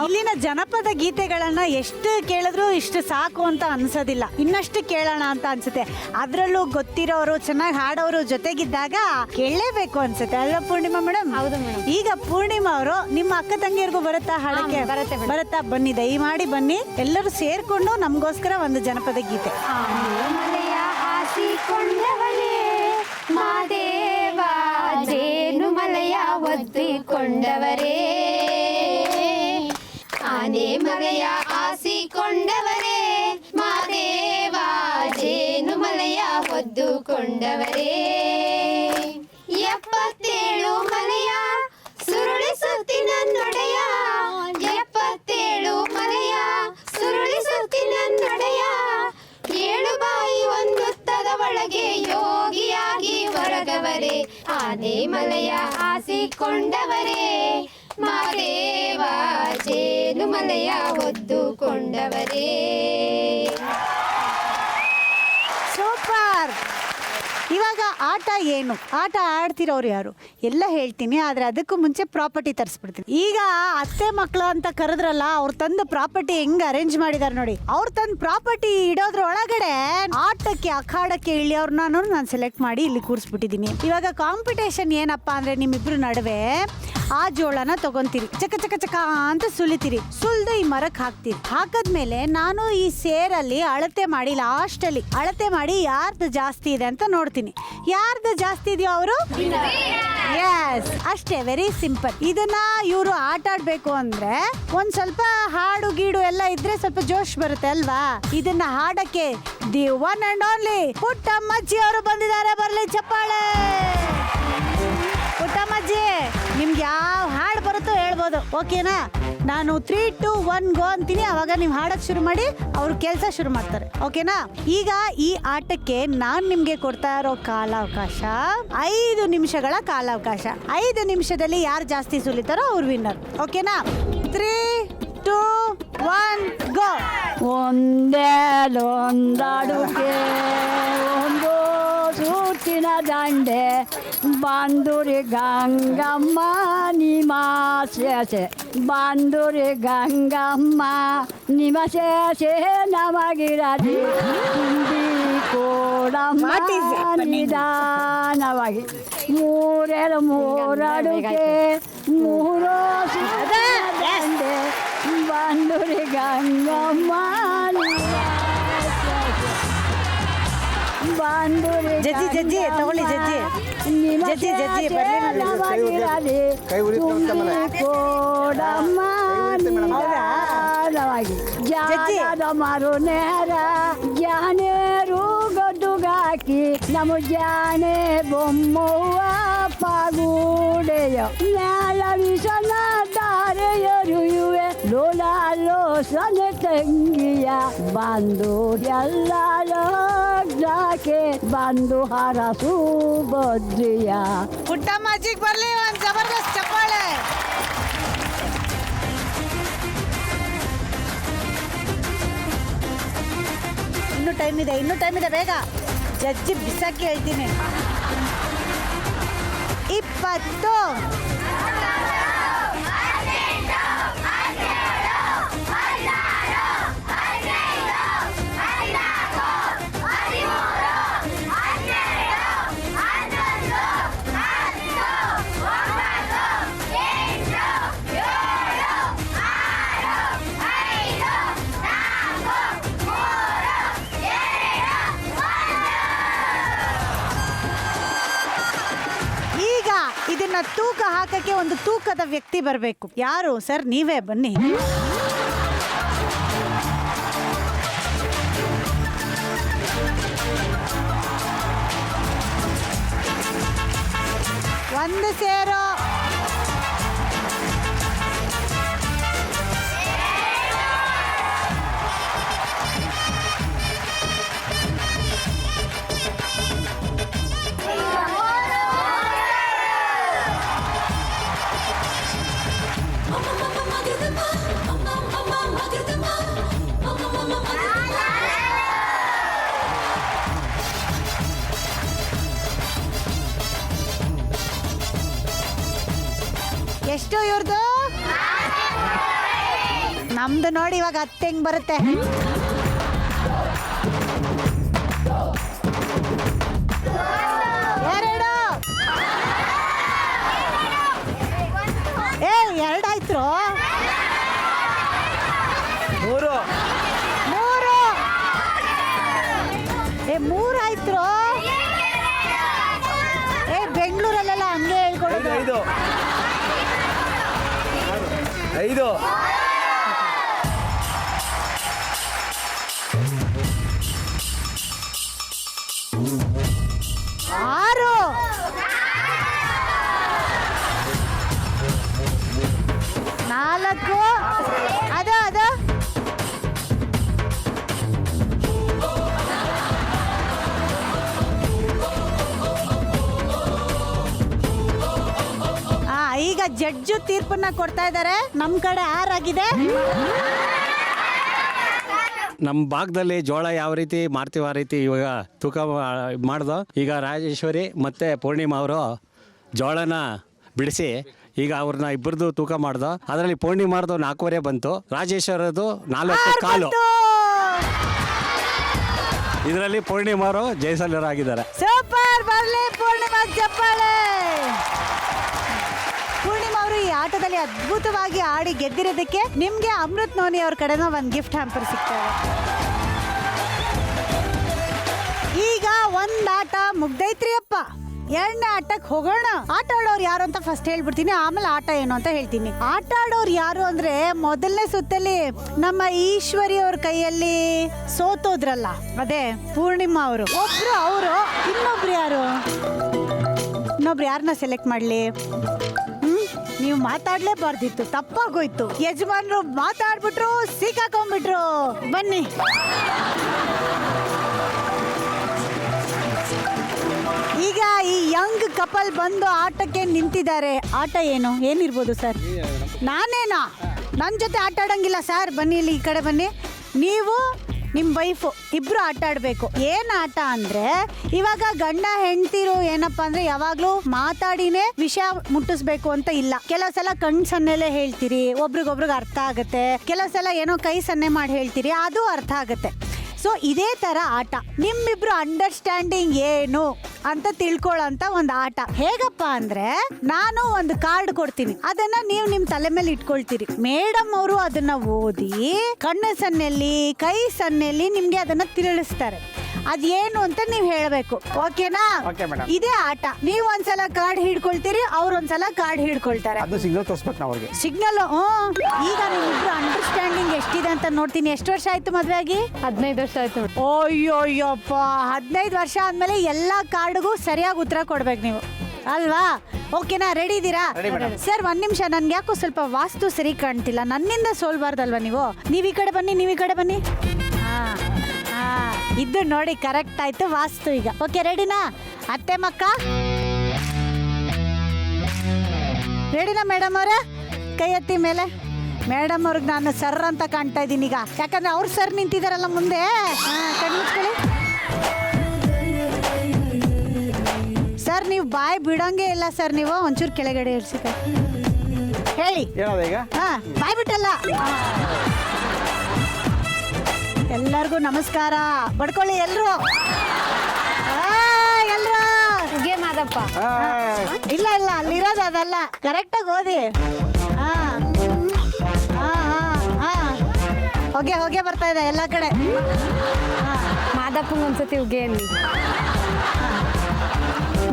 ಇಲ್ಲಿನ ಜನಪದ ಗೀತೆಗಳನ್ನ ಎಷ್ಟು ಕೇಳಿದ್ರು ಇಷ್ಟು ಸಾಕು ಅಂತ ಅನ್ಸೋದಿಲ್ಲ, ಇನ್ನಷ್ಟು ಕೇಳೋಣ ಅಂತ ಅನ್ಸುತ್ತೆ. ಅದರಲ್ಲೂ ಗೊತ್ತಿರೋರು, ಚೆನ್ನಾಗಿ ಹಾಡೋರು ಜೊತೆಗಿದ್ದಾಗ ಕೇಳಲೇಬೇಕು ಅನ್ಸುತ್ತೆ ಅಲ್ವಾ ಪೂರ್ಣಿಮಾ ಮೇಡಮ್? ಹೌದು ಮೇಡಮ್. ಈಗ ಪೂರ್ಣಿಮಾ ಅವರು ನಿಮ್ಮ ಅಕ್ಕ ತಂಗಿಯರಿಗೂ ಬರುತ್ತಾ ಹಾಡಕ್ಕೆ? ಬರುತ್ತಾ? ಬನ್ನಿ, ದಯಮಾಡಿ ಬನ್ನಿ, ಎಲ್ಲರೂ ಸೇರ್ಕೊಂಡು ನಮಗೋಸ್ಕರ ಒಂದು ಜನಪದ ಗೀತೆ. ಮಾದೇವ ಜೇನು ಮಲೆಯ ಒದ್ದುಕೊಂಡವರೇ, ಆನೆ ಮಲೆಯ ಆಸಿಕೊಂಡವರೇ, ಮಾದೇವ ಜೇನು ಮಲೆಯ ಒದ್ದುಕೊಂಡವರೇ, 77 ಮಲೆಯ ಸುರುಳಿಸುತ್ತಿ ನನ್ನೊಡೆಯ, 77 ಮಲೆಯ ಸುರುಳಿಸುತ್ತಿ ನನ್ನೊಡೆಯ, 7 ಬಾಯಿ ಒಂದುತ್ತದ ಒಳಗೆ ಯೋಗಿಯಾಗಿ ಹೊರಗವರೇ, ಆನೆ ಮಲೆಯ ಆಸಿಕೊಂಡವರೇ, ಮಾದೇವ ಜೇನು ಮಲೆಯ ಒದ್ದುಕೊಂಡವರೇ. ಸೂಪರ್! ಇವಾಗ ಆಟ ಏನು, ಆಟ ಆಡ್ತಿರೋರು ಯಾರು ಎಲ್ಲ ಹೇಳ್ತೀನಿ, ಆದ್ರೆ ಅದಕ್ಕೂ ಮುಂಚೆ ಪ್ರಾಪರ್ಟಿ ತರಿಸ್ಬಿಡ್ತೀನಿ. ಈಗ ಅತ್ತೆ ಮಕ್ಕಳು ಅಂತ ಕರೆದ್ರಲ್ಲ, ಅವ್ರು ತಂದ ಪ್ರಾಪರ್ಟಿ ಹೆಂಗ್ ಅರೇಂಜ್ ಮಾಡಿದಾರೆ ನೋಡಿ. ಅವ್ರು ತಂದ ಪ್ರಾಪರ್ಟಿ ಇಡೋದ್ರ ಒಳಗಡೆ ಆಟಕ್ಕೆ ಅಖಾಡಕ್ಕೆ ಇಳಿಯೋರ್ನ ನಾನು ಸೆಲೆಕ್ಟ್ ಮಾಡಿ ಇಲ್ಲಿ ಕೂರಿಸ್ಬಿಟ್ಟಿದ್ದೀನಿ. ಇವಾಗ ಕಾಂಪಿಟೇಷನ್ ಏನಪ್ಪಾ ಅಂದ್ರೆ, ನಿಮ್ಮಿಬ್ರು ನಡುವೆ ಆ ಜೋಳನ ತಗೊಂತೀರಿ, ಚಕ ಚಕ ಚಕ ಅಂತ ಸುಲಿತೀರಿ, ಸುಲ್ದು ಈ ಮರಕ್ಕೆ ಹಾಕ್ತೀರಿ. ಹಾಕದ್ಮೇಲೆ ನಾನು ಈ ಸೇರಲ್ಲಿ ಅಳತೆ ಮಾಡಿ, ಲಾಸ್ಟ್ ಅಲ್ಲಿ ಅಳತೆ ಮಾಡಿ ಯಾರ್ದು ಜಾಸ್ತಿ ಇದೆ ಅಂತ ನೋಡ್ತೀನಿ. ಯಾರ್ದು ಜಾಸ್ತಿ ಇದೆಯೋ ಅವರು ಎಸ್, ಅಷ್ಟೇ, ವೆರಿ ಸಿಂಪಲ್. ಇದನ್ನ ಇವರು ಆಟ ಆಡ್ಬೇಕು ಅಂದ್ರೆ ಒಂದ್ ಸ್ವಲ್ಪ ಹಾಡು ಗೀಡು ಎಲ್ಲ ಇದ್ರೆ ಸ್ವಲ್ಪ ಜೋಶ್ ಬರುತ್ತೆ ಅಲ್ವಾ. ಇದನ್ನ ಹಾಡಕ್ಕೆ ದಿ ಒನ್ ಅಂಡ್ ಓನ್ಲಿ ಪುಟ್ಟಮ್ಮಜ್ಜಿ ಅವರು ಬಂದಿದ್ದಾರೆ, ಬರ್ಲಿ ಚಪ್ಪಾಳೆ. ಪುಟ್ಟಮ್ಮಜ್ಜಿ, ನಿಮ್ಗೆ ಯಾವ ಹಾಡು ಬರುತ್ತೋ ಹೇಳ್ಬೋದು, ಓಕೆನಾ? ನಾನು 3, 2, 1 ಗೋ ಅಂತೀನಿ, ಅವಾಗ ನೀವು ಹಾಡಕ್ ಶುರು ಮಾಡಿ, ಅವ್ರು ಕೆಲಸ ಶುರು ಮಾಡ್ತಾರೆ, ಓಕೆನಾ? ಈಗ ಈ ಆಟಕ್ಕೆ ನಾನ್ ನಿಮ್ಗೆ ಕೊಡ್ತಾ ಇರೋ ಕಾಲಾವಕಾಶ 5 ನಿಮಿಷಗಳ ಕಾಲಾವಕಾಶ. 5 ನಿಮಿಷದಲ್ಲಿ ಯಾರು ಜಾಸ್ತಿ ಸುಲಿತಾರೋ ಅವ್ರು ವಿನ್ನರ್, ಓಕೆನಾ? 3, 2, 1 ಗೋ. ಒಂದೇಲೊಂದಡುಗೆ ಒಂದು ಸುತ್ತಿನ ದಂಡೆ ಬಾಂಧುರಿ ಗಂಗಮ್ಮ ನಿಮಾಸೆ ಬಾಂಧುರಿ ಗಂಗಮ್ಮ ನಿಮಸೆ ನಮಗಿರಲಿ ತುಂಬಿ ಕೋಡಮ್ಮ ನಿಧಾನವಾಗಿ ಮೂರಡುಗೆ ಮೂರೋ ದಂಡೆ ಬಾಂಧುರಿ ಗಂಗಮ್ಮ ಜಜ್ಜಿ ಜಜ್ಜಿ ತಗೊಳ್ಳಿ, ಜಜ್ಜಿ ಜಜ್ಜಿ ಜಜ್ಜಿ ಬರ್ಲಿ. ಕೈ ಉರಿಯುತ್ತೆ ಮಾರು ನೇರ ಜಾನೇರು ಗೊಡ್ಡುಗಾಕಿ ನಮ ಜಾನೆ ಬೊಮ್ಮವ್ವ ಪಾಗೂಡೆಯ ನ್ಯಾಲ ವಿಷನ ದಾರೆಯರುವೆ ಲೋಲಾಲೋ ಸನ ತಂಗಿಯ ಬಂದು ಎಲ್ಲಾಕೆ ಬಂದು ಹರಸು ಬದ್ರಿಯ. ಪುಟ್ಟಮ್ಮಜ್ಜಿಗೆ ಬರ್ಲಿ ಒಂದ್ ಜಬರ್ದಸ್ತ್ ಚಪ್ಪಾಳೆ. ಇನ್ನೂ ಟೈಮ್ ಇದೆ, ಬೇಗ ಜಜ್ಜಿ ಬಿಸಾಕಿ ಹೇಳ್ತೀನಿ. 20 ಇದನ್ನ ತೂಕ ಹಾಕಕ್ಕೆ ಒಂದು ತೂಕದ ವ್ಯಕ್ತಿ ಬರಬೇಕು. ಯಾರು ಸರ್? ನೀವೇ ಬನ್ನಿ. ಒಂದು ಸೇರು. ಎಷ್ಟು ಇವ್ರದ್ದು? ನಮ್ದು ನೋಡಿ ಇವಾಗ 10 ಹೆಂಗ್ ಬರುತ್ತೆ. ಎರಡಾಯ್ತು. 3 ಆಯ್ತು. ಬೆಂಗಳೂರಲ್ಲೆಲ್ಲ ಹಂಗೆ ಹೇಳ್ಕೊಡೋದು. 5 6 4 ಅದು ಈಗ ಜಡ್ಜು ತೀರ್ಪನ್ನ ಕೊಡ್ತಾ ಇದ್ದಾರೆ. ನಮ್ ಕಡೆ 6 ಆಗಿದೆ. ನಮ್ಮ ಭಾಗದಲ್ಲಿ ಜೋಳ ಯಾವ ರೀತಿ ಮಾರ್ತೀವಿ ಆ ರೀತಿ ಇವಾಗ ತೂಕ ಮಾಡ್ದೋ. ಈಗ ರಾಜೇಶ್ವರಿ ಮತ್ತು ಪೂರ್ಣಿಮಾ ಅವರು ಜೋಳನ ಬಿಡಿಸಿ ಈಗ ಅವ್ರನ್ನ ಇಬ್ಬರದು ತೂಕ ಮಾಡ್ದೋ. ಅದರಲ್ಲಿ ಪೂರ್ಣಿಮಾರ್ದು 4.25 ಬಂತು, ರಾಜೇಶ್ವರದು 4.25. ಇದರಲ್ಲಿ ಪೂರ್ಣಿಮಾ ಅವರು ಜಯಸಲ್ಲರಾಗಿದ್ದಾರೆ. ಸೂಪರ್, ಬರ್ಲಿ ಪೂರ್ಣಿಮಾ ಚಪ್ಪಾಳೆ. ಪೂರ್ಣಿಮಾ ಅವರು ಈ ಆಟದಲ್ಲಿ ಅದ್ಭುತವಾಗಿ ಆಡಿ ಗೆದ್ದಿರೋದಕ್ಕೆ ನಿಮ್ಗೆ ಅಮೃತ್ ನೋನಿ ಅವ್ರ ಕಡೆನೂ ಒಂದು ಗಿಫ್ಟ್ ಹ್ಯಾಂಪರ್ ಸಿಗ್ತದೆ. ಈಗ ಒಂದ್ ಆಟ ಮುಗ್ದೈತ್ರಿ ಅಪ್ಪ. 2ನೇ ಆಟಕ್ಕೆ ಹೋಗೋಣ. ಆಟ ಆಡೋರು ಯಾರು ಅಂತ ಫಸ್ಟ್ ಹೇಳ್ಬಿಡ್ತೀನಿ, ಆಮೇಲೆ ಆಟ ಏನು ಅಂತ ಹೇಳ್ತೀನಿ. ಆಟ ಆಡೋರು ಯಾರು ಅಂದ್ರೆ ಮೊದಲನೇ ಸುತ್ತಲ್ಲಿ ನಮ್ಮ ಈಶ್ವರಿ ಅವ್ರ ಕೈಯಲ್ಲಿ ಸೋತೋದ್ರಲ್ಲ, ಅದೇ ಪೂರ್ಣಿಮಾ ಅವರು. ಒಬ್ರು ಅವರು, ಇನ್ನೊಬ್ರು ಯಾರು? ಇನ್ನೊಬ್ರು ಯಾರನ್ನ ಸೆಲೆಕ್ಟ್ ಮಾಡ್ಲಿ? ನೀವು ಮಾತಾಡ್ಲೇಬಾರ್ದಿತ್ತು, ತಪ್ಪಾಗೋಯ್ತು. ಯಜಮಾನ್ರು ಮಾತಾಡ್ಬಿಟ್ರು, ಸಿಕ್ಕಾಕೊಂಡ್ಬಿಟ್ರು. ಬನ್ನಿ. ಈಗ ಈ ಯಂಗ್ ಕಪಲ್ ಬಂದು ಆಟಕ್ಕೆ ನಿಂತಿದ್ದಾರೆ. ಆಟ ಏನು? ಏನಿರ್ಬೋದು ಸರ್? ನಾನೇನಾ? ನನ್ನ ಜೊತೆ ಆಟ ಆಡಂಗಿಲ್ಲ ಸರ್. ಬನ್ನಿ ಇಲ್ಲಿ, ಈ ಕಡೆ ಬನ್ನಿ. ನೀವು ನಿಮ್ಮ ವೈಫು ಇಬ್ರು ಆಟ ಆಡಬೇಕು. ಏನು ಆಟ ಅಂದ್ರೆ, ಇವಾಗ ಗಂಡ ಹೆಂಡ್ತಿರು ಏನಪ್ಪ ಅಂದ್ರೆ ಯಾವಾಗ್ಲೂ ಮಾತಾಡಿನೇ ವಿಷಯ ಮುಟ್ಟಿಸ್ಬೇಕು ಅಂತ ಇಲ್ಲ. ಕೆಲವು ಸಲ ಕಣ್ ಸನ್ನೆಲೆ ಹೇಳ್ತೀರಿ, ಒಬ್ರಿಗೊಬ್ರಿಗೆ ಅರ್ಥ ಆಗುತ್ತೆ. ಕೆಲವು ಸಲ ಏನೋ ಕೈ ಸನ್ನೆ ಮಾಡಿ ಹೇಳ್ತೀರಿ, ಅದು ಅರ್ಥ ಆಗುತ್ತೆ. ಸೊ ಇದೇ ತರ ಆಟ, ನಿಮ್ಮಿಬ್ರು ಅಂಡರ್ಸ್ಟ್ಯಾಂಡಿಂಗ್ ಏನು ಅಂತ ತಿಳ್ಕೊಳ್ಳೋಂತ ಒಂದು ಆಟ. ಹೇಗಪ್ಪ ಅಂದ್ರೆ, ನಾನು ಒಂದು ಕಾರ್ಡ್ ಕೊಡ್ತೀನಿ, ಅದನ್ನ ನೀವು ನಿಮ್ ತಲೆ ಮೇಲೆ ಇಟ್ಕೊಳ್ತೀರಿ. ಮೇಡಮ್ ಅವರು ಅದನ್ನ ಓದಿ ಕಣ್ಣು ಸನ್ನೆಯಲ್ಲಿ, ಕೈ ಸನ್ನೆಯಲ್ಲಿ ನಿಮ್ಗೆ ಅದನ್ನ ತಿಳಿಸ್ತಾರೆ. ಅದೇನು ಅಂತ ನೀವು ಹೇಳ್ಬೇಕು. ಓಕೆನಾ? ಇದೇ ಆಟ. ನೀವು ಒಂದ್ಸಲ ಕಾರ್ಡ್ ಹಿಡ್ಕೊಳ್ತೀರಿ, ಅವ್ರು ಒಂದ್ಸಲ ಕಾರ್ಡ್ ಹಿಡ್ಕೊಳ್ತಾರೆ. ಅದು ಸಿಗ್ನಲ್ ತೋರಿಸ್ಬೇಕು ನಾವು ಅವ್ರಿಗೆ. ಸಿಗ್ನಲ್. ಈಗ ನಿಮ್ಮಿಬ್ರು ಅಂಡರ್ಸ್ಟ್ಯಾಂಡಿಂಗ್ ಎಷ್ಟಿದೆ ಅಂತ ನೋಡ್ತೀನಿ. ಎಷ್ಟು ವರ್ಷ ಆಯ್ತು ಮದ್ವೆ ಆಗಿ? 15 ವರ್ಷ ಆಯ್ತು. ಅಯ್ಯೋಯ್ಯಪ್ಪ, 15 ವರ್ಷ ಆದ್ಮೇಲೆ ಎಲ್ಲಾ ಕಾರ್ಡ್ಗೂ ಸರಿಯಾಗಿ ಉತ್ತರ ಕೊಡ್ಬೇಕು ನೀವು, ಅಲ್ವಾ? ಓಕೆನಾ? ರೆಡಿ ಇದ್ದೀರಾ ಸರ್? 1 ನಿಮಿಷ, ನನ್ಗೆ ಯಾಕೋ ಸ್ವಲ್ಪ ವಾಸ್ತು ಸರಿ ಕಾಣ್ತಿಲ್ಲ. ನನ್ನಿಂದ ಸೋಲ್ಬಾರ್ದಲ್ವಾ ನೀವು? ನೀವ್ ಈ ಕಡೆ ಬನ್ನಿ, ನೀವ್ ಈ ಕಡೆ ಬನ್ನಿ. ಇದು ನೋಡಿ, ಕರೆಕ್ಟ್ ಆಯ್ತು ವಾಸ್ತು. ಈಗ ಓಕೆ, ರೆಡಿನಾ ಅತ್ತೆ ಮಕ್ಕ? ರೆಡಿನಾ ಮೇಡಮ್ ಅವ್ರೆ? ಕೈ ಎತ್ತಿ ಮೇಲೆ. ಮೇಡಮ್ ಅವ್ರಿಗೆ ನಾನು ಸರ್ ಅಂತ ಕಾಣ್ತಾ ಇದ್ದೀನಿ ಈಗ, ಯಾಕಂದ್ರೆ ಅವ್ರು ಸರ್ ನಿಂತಿದಾರಲ್ಲ ಮುಂದೆ. ಕಣ್ಮುಚ್ಕೊಳ್ಳಿ ಸರ್. ನೀವು ಬಾಯಿ ಬಿಡಂಗೆ ಇಲ್ಲ ಸರ್. ನೀವು ಒಂಚೂರು ಕೆಳಗಡೆ ಇರಿಸಿ. ಹೇಳಿ. ಈಗ ಬಾಯ್ ಬಿಟ್ಟಲ್ಲ. ಎಲ್ಲರಿಗೂ ನಮಸ್ಕಾರ. ಬಡ್ಕೊಳ್ಳಿ ಎಲ್ರು. ಎಲ್ರು ಉಗೆ ಮಾದಪ್ಪ. ಇಲ್ಲ ಇಲ್ಲ, ಅಲ್ಲಿರೋದು ಅದಲ್ಲ. ಕರೆಕ್ಟಾಗಿ ಓದಿ. ಹೊಗೆ ಹೊಗೆ ಬರ್ತಾ ಇದೆ ಎಲ್ಲ ಕಡೆ. ಮಾದಪ್ಪಂಗೆ ಒಂದ್ಸತಿ ಉಗೆ ಅನ್ನಿ.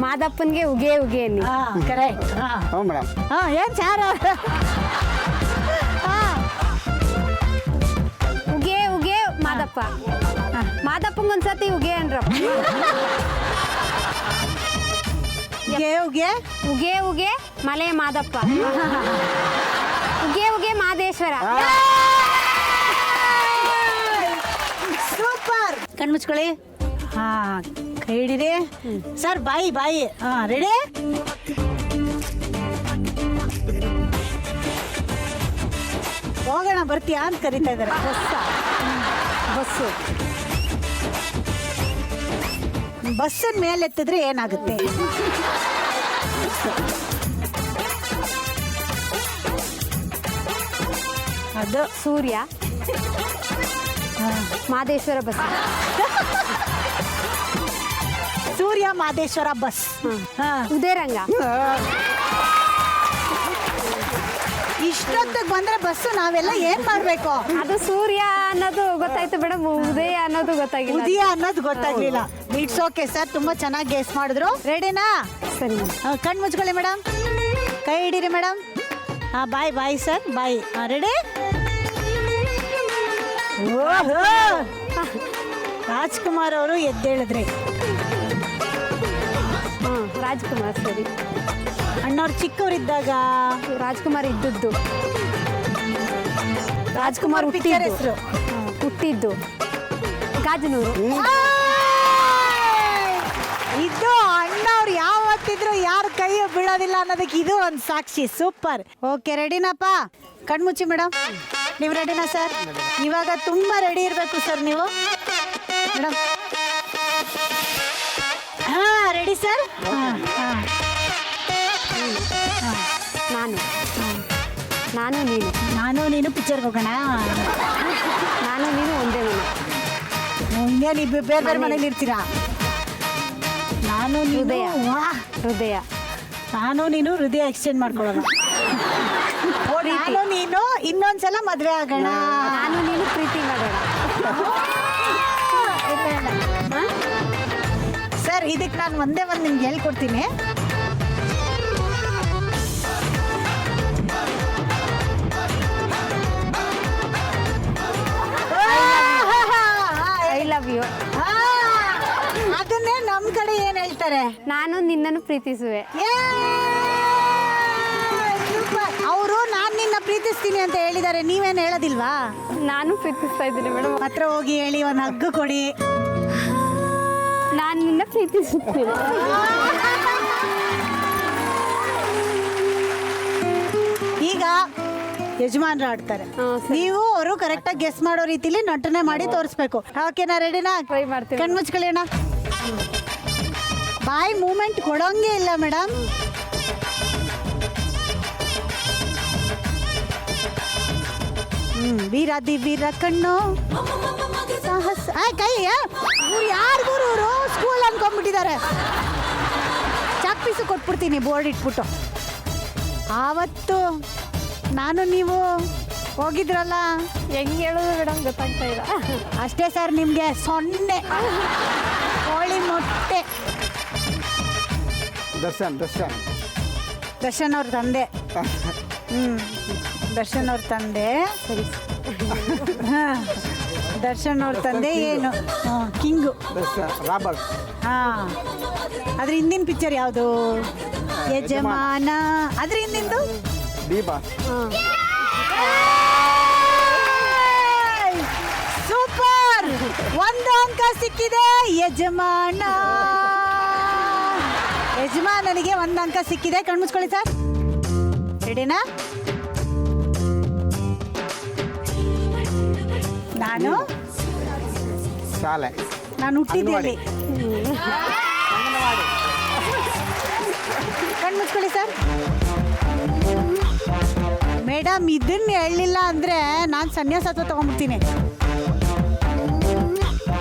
ಮಾದಪ್ಪನ್ಗೆ ಉಗೆ ಉಗೆ ಅನ್ನಿ. ಕರೆಕ್ಟ್. ಮೇಡಮ್. ಏನ್ ಚಾರ? ಉಗೆ ಉಗೆ ಮಾದಪ್ಪ. ಮಾದಪ್ಪಂಗೆ ಒಂದ್ಸತಿ ಉಗೆ ಅನ್ರಪ್ಪ. ಉಗೆ ಉಗೆ ಉಗೆ ಉಗೆ ಮಲೆ ಮಾದಪ್ಪ. ಉಗೆ ಉಗೆ ಮಾದೇಶ್ವರ. ಸೂಪರ್. ಕಣ್ಮುಚ್ಕೊಳ್ಳಿ. ಹಾ, ಕೈ ಹಿಡಿರಿ ಸರ್. ಬಾಯಿ ಬಾಯಿ. ರೆಡಿ? ಹೋಗೋಣ, ಬರ್ತೀಯಾ ಅಂತ ಕರೀತಾ ಇದ್ದಾರೆ. ಬಸ್ಸು ಬಸ್ಸನ್ ಮೇಲೆ ಎತ್ತಿದ್ರೆ ಏನಾಗುತ್ತೆ? ಅದು ಸೂರ್ಯ ಮಾದೇಶ್ವರ ಬಸ್. ಸೂರ್ಯ ಮಾದೇಶ್ವರ ಬಸ್. ಉದಯರಂಗ. ಇಷ್ಟೊತ್ತಿಗೆ ಬಂದ್ರೆ ಬಸ್ಸು ನಾವೆಲ್ಲ ಏನ್ ಮಾಡ್ಬೇಕು? ಅದು ಸೂರ್ಯ ಅನ್ನೋದು ಗೊತ್ತಾಯ್ತು ಮೇಡಮ್, ಉದಯ ಅನ್ನೋದು ಗೊತ್ತಾಗಿಲ್ಲ. ಉದಯ ಅನ್ನೋದು ಗೊತ್ತಾಗ್ಲಿಲ್ಲ. ಇಟ್ಸ್ ಓಕೆ ಸರ್, ತುಂಬಾ ಚೆನ್ನಾಗಿ ಗೆಸ್ ಮಾಡಿದ್ರು. ರೆಡಿನಾ? ಸರಿ. ಕಣ್ ಮುಚ್ಕೊಳ್ಳಿ ಮೇಡಮ್, ಕೈ ಹಿಡೀರಿ ಮೇಡಮ್. ಬಾಯ್ ಬಾಯ್ ಸರ್, ಬಾಯ್. ರೆಡಿ? ರಾಜ್ಕುಮಾರ್ ಅವರು ಎದ್ದೇಳಿದ್ರಿ. ರಾಜ್ಕುಮಾರ್. ಸರಿ. ಅಣ್ಣವ್ರು ಚಿಕ್ಕವರಿದ್ದಾಗ ರಾಜ್ಕುಮಾರ್ ಇದ್ದದ್ದು. ರಾಜ್ಕುಮಾರ್ ಪಿಕ್ಚರ್ ಹೆಸರು ಹುಟ್ಟಿದ್ದು ಗಾಜನೂರು. ಇದು ಅಣ್ಣವ್ರು ಯಾವತ್ತಿದ್ರು ಯಾರು ಕೈ ಬೀಳೋದಿಲ್ಲ ಅನ್ನೋದಕ್ಕೆ ಇದು ಒಂದು ಸಾಕ್ಷಿ. ಸೂಪರ್. ಓಕೆ, ರೆಡಿನಪ್ಪ? ಕಣ್ಮುಚ್ಚಿ ಮೇಡಮ್. ನೀವು ರೆಡಿನಾ ಸರ್? ಇವಾಗ ತುಂಬ ರೆಡಿ ಇರಬೇಕು ಸರ್ ನೀವು ಮೇಡಮ್. ಹಾಂ ರೆಡಿ ಸರ್. ಹಾಂ ಹಾಂ ನಾನು ನೀನು ಪಿಕ್ಚರ್ಗೆ ಹೋಗೋಣ. ನಾನು ನೀನು ಒಂದೇ ಮನೆ. ಮುಂದೆ ನೀವು ಬೇರೆ ಬೇರೆ ಮನೇಲಿ ಇರ್ತೀರಾ. ನಾನು ನೀನು ಹೃದಯ. ವಾಹ್. ಹೃದಯ. ನಾನು ನೀನು ಹೃದಯ ಎಕ್ಸ್ಚೇಂಜ್ ಮಾಡ್ಕೊಳ್ಳೋಣ. ನಾನು ನೀನು ಇನ್ನೊಂದ್ಸಲ ಮದುವೆ ಆಗೋಣ. ನಾನು ನೀನು ಪ್ರೀತಿ ಮಾಡೋಣ. ಸರ್ ಇದಕ್ಕೆ ನಾನು ಒಂದೇ ಒಂದು ನಿಮ್ಗೆ ಹೇಳ್ಕೊಡ್ತೀನಿ. I love you. ಅದನ್ನೇ ನಮ್ಮ ಕಡೆ ಏನ್ ಹೇಳ್ತಾರೆ? ನಾನು ನಿನ್ನನ್ನು ಪ್ರೀತಿಸುವೆ. ಅವರು ನಾನು ನಿನ್ನ ಪ್ರೀತಿಸ್ತೀನಿ ಅಂತ ಹೇಳಿದ್ದಾರೆ, ನೀವೇನು ಹೇಳೋದಿಲ್ವಾ? ನಾನು ಪ್ರೀತಿಸ್ತಾ ಇದ್ದೀನಿ ಮೇಡಮ್. ಹತ್ರ ಹೋಗಿ ಹೇಳಿ, ಒಂದು ಹಗ್ಗು ಕೊಡಿ. ನಾನು ನಿನ್ನ ಪ್ರೀತಿಸುತ್ತೇನೆ. ಈಗ ಯಜಮಾನ್ರು ಆಡ್ತಾರೆ, ಹ್ಮ್, ಸರಿ. ನೀವು ಅವರು ಕರೆಕ್ಟಾಗಿ ಗೆಸ್ ಮಾಡೋ ರೀತಿಲಿ ನಟನೆ ಮಾಡಿ ತೋರಿಸ್ಬೇಕು. ಓಕೆನಾ? ರೆಡಿನಾ? Try ಮಾಡ್ತೀನಿ. ಕಣ್ಮುಚ್ಕೊಳ್ಳಿ ಅಣ್ಣ. ಬಾಯ್ ಮೂಮೆಂಟ್ ಕೊಡೋಂಗೆ ಇಲ್ಲ ಮೇಡಮ್. ವೀರಾದಿ ವೀರ ಕಣ್ಣು ಸಾಹಸ. ಕೈ ಇವ್ರು ಯಾರಿಗೂ ಇವರು ಸ್ಕೂಲ್ ಅನ್ಕೊಂಡ್ಬಿಟ್ಟಿದ್ದಾರೆ. ಚಾಕ್ ಪೀಸು ಕೊಟ್ಬಿಡ್ತೀನಿ ಬೋರ್ಡ್ ಇಟ್ಬಿಟ್ಟು. ಆವತ್ತು ನಾನು ನೀವು ಹೋಗಿದ್ರಲ್ಲ, ಹೆಂಗೆ ಹೇಳೋದು ಮೇಡಮ್ ಗೊತ್ತಾಗ್ತಾ ಇಲ್ಲ. ಅಷ್ಟೇ ಸರ್. ನಿಮಗೆ 0 ಕೋಳಿ ಮೊಟ್ಟೆ. ದರ್ಶನ್ ಅವ್ರ ತಂದೆ. ದರ್ಶನ್ ಅವ್ರ ತಂದೆ. ಸರಿ. ದರ್ಶನ್ ಅವ್ರ ತಂದೆ ಏನು? ಕಿಂಗು. ರಾಬರ್ಟ್. ಹಾಂ, ಅದ್ರ ಹಿಂದಿನ ಪಿಕ್ಚರ್ ಯಾವುದು? ಯಜಮಾನ. ಅದ್ರ ಹಿಂದಿಂದು ಸೂಪರ್. 1 ಅಂಕ ಸಿಕ್ಕಿದೆ. ಯಜಮಾನನಿಗೆ 1 ಅಂಕ ಸಿಕ್ಕಿದೆ. ಕಣ್ಮುಚ್ಕೊಳ್ಳಿ ಸರ್. ರೆಡಿನಾ? ನಾನು ಶಾಲೆ. ನಾನು ಹುಟ್ಟಿದ್ದೆ. ಕಣ್ಮುಚ್ಕೊಳ್ಳಿ ಸರ್. ಮೇಡಮ್ ಇದನ್ನ ಹೇಳಲಿಲ್ಲ ಅಂದರೆ ನಾನು ಸನ್ಯಾಸತ್ವ ತಗೊಂಡ್ಬಿಡ್ತೀನಿ.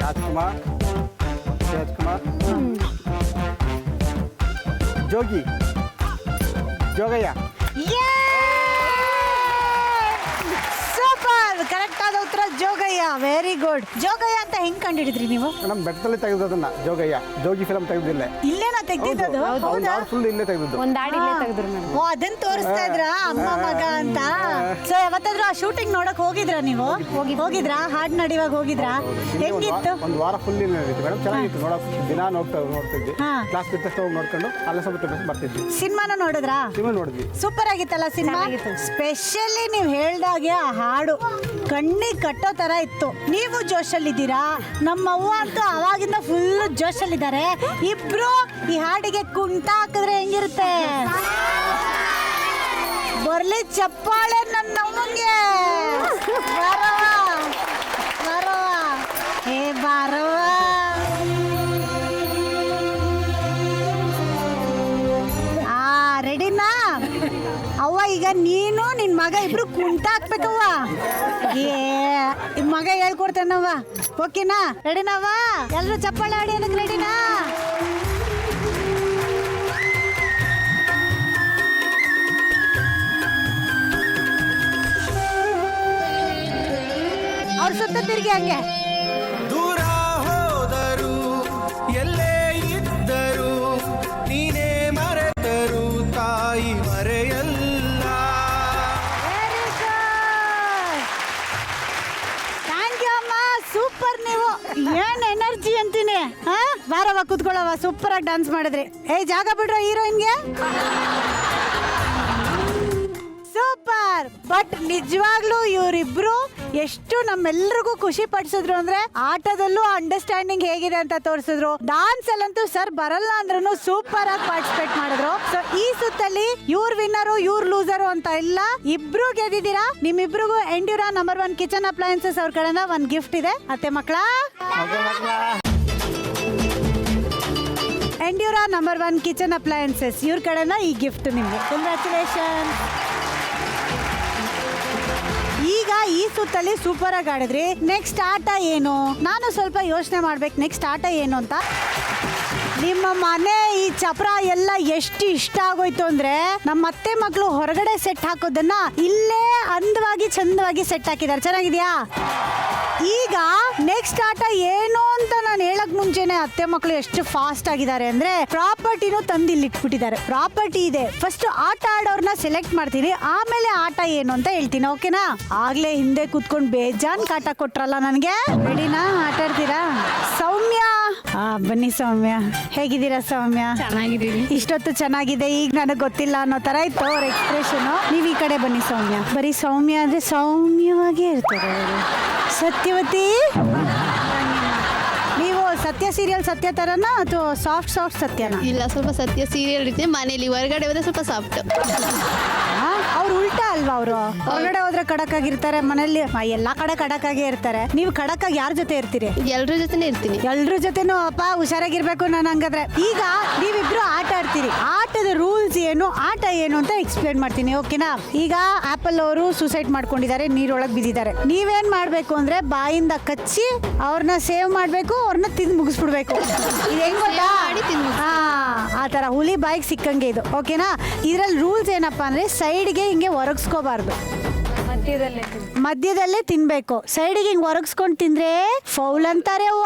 ರಾಜ್ಕುಮಾರ್, ಜೋಗಯ್ಯ. ಸೂಪರ್. ಕರೆಕ್ಟ್ ಆದ ಉತ್ತರ ಜೋಗಯ್ಯ. Very good. ಜೋಗಯ್ಯ ಅಂತ ಹೆಂಗ್ ಕಂಡಿಡಿದ್ರಿ ನೀವು? ನಮ್ಮ ಬೆಟ್ಟದಲ್ಲಿ ತೆಗೆದದನ್ನ ಜೋಗಯ್ಯ. ಜೋಗಿ ಫಿಲಂ ತೆಗೆದಿಲ್ಲ. ಇಲ್ಲೇನಾ ತೆಗ್ದಿದ್ದು? ಹೌದಾ? ಫುಲ್ ಇಲ್ಲೇ ತೆಗೆದಿದ್ದು. ಒಂದು ಹಾಡು ಇಲ್ಲೇ ತೆಗೆದ್ರು ಮೇಡಮ್. ಓ, ಅದನ್ನ ತೋರಿಸ್ತಾ ಇದ್ರ ಅಮ್ಮ ಮಗ ಅಂತ. ಸೊ ಯಾವತ್ತಾದ್ರೂ ಆ ಶೂಟಿಂಗ್ ನೋಡಕ್ ಹೋಗಿದ್ರಾ ನೀವು? ಹೋಗಿದ್ರಾ? ಹಾಡ್ ನಡಿವಾಗ ಹೋಗಿದ್ರಾ? ಹೆಂಗಿತ್ತು? ಒಂದು ವಾರ ಫುಲ್ ಇಲ್ಲ ನಡೀತು ಮೇಡಮ್. ಚೆನ್ನಾಗಿತ್ತು ನೋಡೋಕೆ. ದಿನ ನೋಡ್ತಿದ್ವಿ. ಕ್ಲಾಸ್ ಬಿಟ್ಟ ಹೋಗಿ ನೋಡ್ಕೊಂಡು ಅಲ್ಲೇ ಸ್ವಲ್ಪ ಬರ್ತಿದ್ವಿ. ಸಿನಿಮಾನ ನೋಡಿದ್ರಾ? ಸಿನಿಮಾ ನೋಡಿದ್ವಿ. ಸೂಪರ್ ಆಗಿತ್ತಲ್ಲ ಸಿನಿಮಾ. ಸ್ಪೆಷಲಿ ನೀವು ಹೇಳ್ದಾಗೆ ಆ ಹಾಡು ಕಣ್ಣಿಗೆ ಕಟ್ಟೋ ತರ ಇತ್ತು. ನೀವು ಜೋಶಲ್ಲಿದ್ದೀರಾ, ನಮ್ಮ ಅವ್ವ ಅಂತೂ ಅವಾಗಿಂದ ಫುಲ್ ಜೋಶಲ್ಲಿದ್ದಾರೆ. ಇಬ್ರು ಈ ಹಾಡಿಗೆ ಕುಂಟ ಹಾಕಿದ್ರೆ ಹೆಂಗಿರುತ್ತೆ? ಬರ್ಲಿ ಚಪ್ಪಾಳೆ ನನ್ನ ಅಮ್ಮಂಗೆ. ಬರವ ಏ ಬಾರವ. ರೆಡಿನಾ ಅವ್ವ? ಈಗ ನೀನು ನಿನ್ನ ಮಗ ಇಬ್ರು ಕುಂಟ ಹಾಕ್ಬೇಕವ್ವ. ಮಗ ಹೇಳ್ಕೊಡ್ತಾನವ್ವ. ಓಕೆನಾ? ರೆಡಿನವ್ವ? ಎಲ್ಲರೂ ಚಪ್ಪಾಳೆ ಆಡಿ ಅನ್ನಕ್ಕೆ ರೆಡಿನಾ? ಅವ್ರ ಸುತ್ತ ತಿರುಗಿ ಹಂಗೆ. ದೂರ ಹೋದರು ಎಲ್ಲೇ ಇದ್ದರು ನೀನೇ ಮರೆತರು ತಾಯಿ ಮರೆಯಲ್ಲ. ಥ್ಯಾಂಕ್ ಯು ಅಮ್ಮ. ಸೂಪರ್. ನೀವು ಏನ್ ಎನರ್ಜಿ ಅಂತೀನಿ. ಬಾರವ್ವ ಕೂತ್ಕೊಳ್ಳವ. ಸೂಪರ್ ಆಗಿ ಡ್ಯಾನ್ಸ್ ಮಾಡಿದ್ರಿ. ಜಾಗ ಬಿಡ್ರೋ ಹೀರೋಯಿನ್ಗೆ. ಸೂಪರ್. ಬಟ್ ನಿಜವಾಗ್ಲೂ ಇವರಿಬ್ರು ಎಷ್ಟು ನಮ್ಮೆಲ್ರಿಗೂ ಖುಷಿ ಪಡಿಸಿದ್ರು ಅಂದ್ರೆ ಆಟದಲ್ಲೂ ಅಂಡರ್ಸ್ಟ್ಯಾಂಡಿಂಗ್ ಹೇಗಿದೆ ಅಂತ ತೋರಿಸಿದ್ರು. ಡಾನ್ಸ್ ಅಲ್ಲಂತೂ ಸರ್ ಬರಲ್ಲ ಅಂದ್ರೂ ಸೂಪರ್ ಆಗಿ ಪಾರ್ಟಿಸಿಪೇಟ್ ಮಾಡಿದ್ರು. ಸೊ ಈ ಸುತ್ತಲ್ಲಿ ಇವ್ರ ವಿನ್ನರು ಇವ್ರ ಲೂಸರು ಅಂತ ಇಲ್ಲ, ಇಬ್ರು ಗೆದ್ದಿದ್ದೀರಾ. ನಿಮ್ಮಿಬ್ರಿಗೂ ಎಂಡ್ಯೂರಾ ನಂಬರ್ 1 ಕಿಚನ್ ಅಪ್ಲಯನ್ಸಸ್ ಅವ್ರ ಕಡೆಯಿಂದ ಒಂದು ಗಿಫ್ಟ್ ಇದೆ. ಅತ್ತೆ ಮಕ್ಕಳ, ಎಂಡ್ಯೂರಾ ನಂಬರ್ 1 ಕಿಚನ್ ಅಪ್ಲಯನ್ಸಸ್ ಇವ್ರ ಕಡೆಯಿಂದ ಈ ಗಿಫ್ಟ್ ನಿಮ್ಗೆ. ಕಂಗ್ರ್ಯಾಚುಲೇಷನ್. ಈಗ ಈ ಸುತ್ತಲ್ಲಿ ಸೂಪರ್ ಆಗಿ ಆಡಿದ್ರಿ. ನೆಕ್ಸ್ಟ್ ಆಟ ಏನು? ನಾನು ಸ್ವಲ್ಪ ಯೋಚನೆ ಮಾಡ್ಬೇಕು ನೆಕ್ಸ್ಟ್ ಆಟ ಏನು ಅಂತ. ನಿಮ್ಮ ಮನೆ ಈ ಚಪ್ರ ಎಲ್ಲ ಎಷ್ಟು ಇಷ್ಟ ಆಗೋಯ್ತು ಅಂದ್ರೆ ನಮ್ಮ ಅತ್ತೆ ಮಕ್ಕಳು ಹೊರಗಡೆ ಸೆಟ್ ಹಾಕೋದನ್ನ ಇಲ್ಲೇ ಅಂದವಾಗಿ ಚಂದವಾಗಿ ಸೆಟ್ ಹಾಕಿದ್ದಾರೆ. ಚೆನ್ನಾಗಿದ್ಯಾ? ಈಗ ನೆಕ್ಸ್ಟ್ ಆಟ ಏನು ಅಂತ ನಾನು ಹೇಳಕ್ ಮುಂಚೆನೆ ಅತ್ತೆ ಮಕ್ಕಳು ಎಷ್ಟು ಫಾಸ್ಟ್ ಆಗಿದ್ದಾರೆ ಅಂದ್ರೆ ಪ್ರಾಪರ್ಟಿನೂ ತಂದು ಇಲ್ಲಿ ಇಟ್ಬಿಟ್ಟಿದ್ದಾರೆ. ಪ್ರಾಪರ್ಟಿ ಇದೆ, ಫಸ್ಟ್ ಆಟ ಆಡೋರ್ನ ಸೆಲೆಕ್ಟ್ ಮಾಡ್ತೀನಿ, ಆಮೇಲೆ ಆಟ ಏನು ಅಂತ ಹೇಳ್ತೀನಿ. ಓಕೆನಾ? ಆಗ್ಲೇ ಹಿಂದೆ ಕೂತ್ಕೊಂಡು ಬೇಜಾನ್ ಕಾಟ ಕೊಟ್ರಲ್ಲ ನನಗೆ. ರೆಡಿನಾ? ಆಟ ಆಡ್ತೀರಾ? ಸೌಮ್ಯ, ಬನ್ನಿ ಸೌಮ್ಯ. ಹೇಗಿದ್ದೀರಾ ಸೌಮ್ಯ? ಚೆನ್ನಾಗಿದ್ದೀವಿ. ಇಷ್ಟೊತ್ತು ಚೆನ್ನಾಗಿದೆ, ಈಗ ನನಗೆ ಗೊತ್ತಿಲ್ಲ ಅನ್ನೋ ತರ ಇತ್ತು ಅವ್ರ ಎಕ್ಸ್ಪ್ರೆಷನ್. ನೀವ್ ಈ ಕಡೆ ಬನ್ನಿ ಸೌಮ್ಯ. ಬರೀ ಸೌಮ್ಯ ಅಂದ್ರೆ ಸೌಮ್ಯವಾಗೇ ಇರ್ತಾರೆ ಅವರು. ಸತ್ಯವತಿ, ನೀವು ಸತ್ಯ ಸೀರಿಯಲ್ ಸತ್ಯ ತರನ ಅಥವಾ ಸಾಫ್ಟ್ ಸತ್ಯನ? ಇಲ್ಲ, ಸ್ವಲ್ಪ ಸತ್ಯ ಸೀರಿಯಲ್ ರೀತಿ. ಮನೇಲಿ ಹೊರಗಡೆ ಹೋದ್ರೆ ಸ್ವಲ್ಪ ಸಾಫ್ಟ್. ಅವ್ರು ಉಲ್ಟಾ ಅಲ್ವಾ? ಅವರು ಹೊರಗಡೆ ಹೋದ್ರೆ ಖಡಕ್ ಆಗಿರ್ತಾರೆ, ಮನೇಲಿ ಎಲ್ಲಾ ಕಡೆ ಖಡಕ್ ಆಗೇ ಇರ್ತಾರೆ. ನೀವು ಖಡಕ್ ಆಗಿ ಯಾರ ಜೊತೆ ಇರ್ತೀರಿ? ಎಲ್ರ ಜೊತೆನೆ ಇರ್ತೀನಿ. ಎಲ್ರ ಜೊತೆನೂ ಅಪ್ಪ ಹುಷಾರಾಗಿರ್ಬೇಕು. ನಾನು ಹಂಗಾದ್ರೆ ಈಗ ನೀವಿಬ್ರು ಆಟ ಆಡ್ತೀರಿ. ಆಟದ ರೂಲ್ಸ್ ಏನು, ಆಟ ಏನು ಅಂತ ಎಕ್ಸ್ಪ್ಲೇನ್ ಮಾಡ್ತೀನಿ. ಓಕೆನಾ? ಈಗ ಆಪಲ್ ಅವರು ಸೂಸೈಡ್ ಮಾಡ್ಕೊಂಡಿದ್ದಾರೆ, ನೀರೊಳಗೆ ಬಿದ್ದಿದ್ದಾರೆ. ನೀವೇನ್ ಮಾಡ್ಬೇಕು ಅಂದ್ರೆ ಬಾಯಿಂದ ಕಚ್ಚಿ ಅವ್ರನ್ನ ಸೇವ್ ಮಾಡ್ಬೇಕು, ಅವ್ರನ್ನ ತಿಂದು ಮುಗಿಸ್ಬಿಡ್ಬೇಕು. ಇದು ಹೆಂಗ್ ಗೊತ್ತಾ? ಆ ತರ ಹುಲಿ ಬಾಯಿಗೆ ಸಿಕ್ಕಂಗೆ ಇದು. ಓಕೆನಾ? ಇದ್ರಲ್ಲಿ ರೂಲ್ಸ್ ಏನಪ್ಪಾ ಅಂದ್ರೆ ಸೈಡ್ಗೆ ಹಿಂಗೆ ಒರಗಿಸ್ಕೋಬಾರ್ದು, ಮಧ್ಯದಲ್ಲೇ ತಿನ್ಬೇಕು. ಸೈಡಿಗೆ ಹಿಂಗ್ ಒರಗಿಸ್ಕೊಂಡು ತಿಂದ್ರೆ ಫೌಲ್ ಅಂತಾರೆ ಅವ್ವ.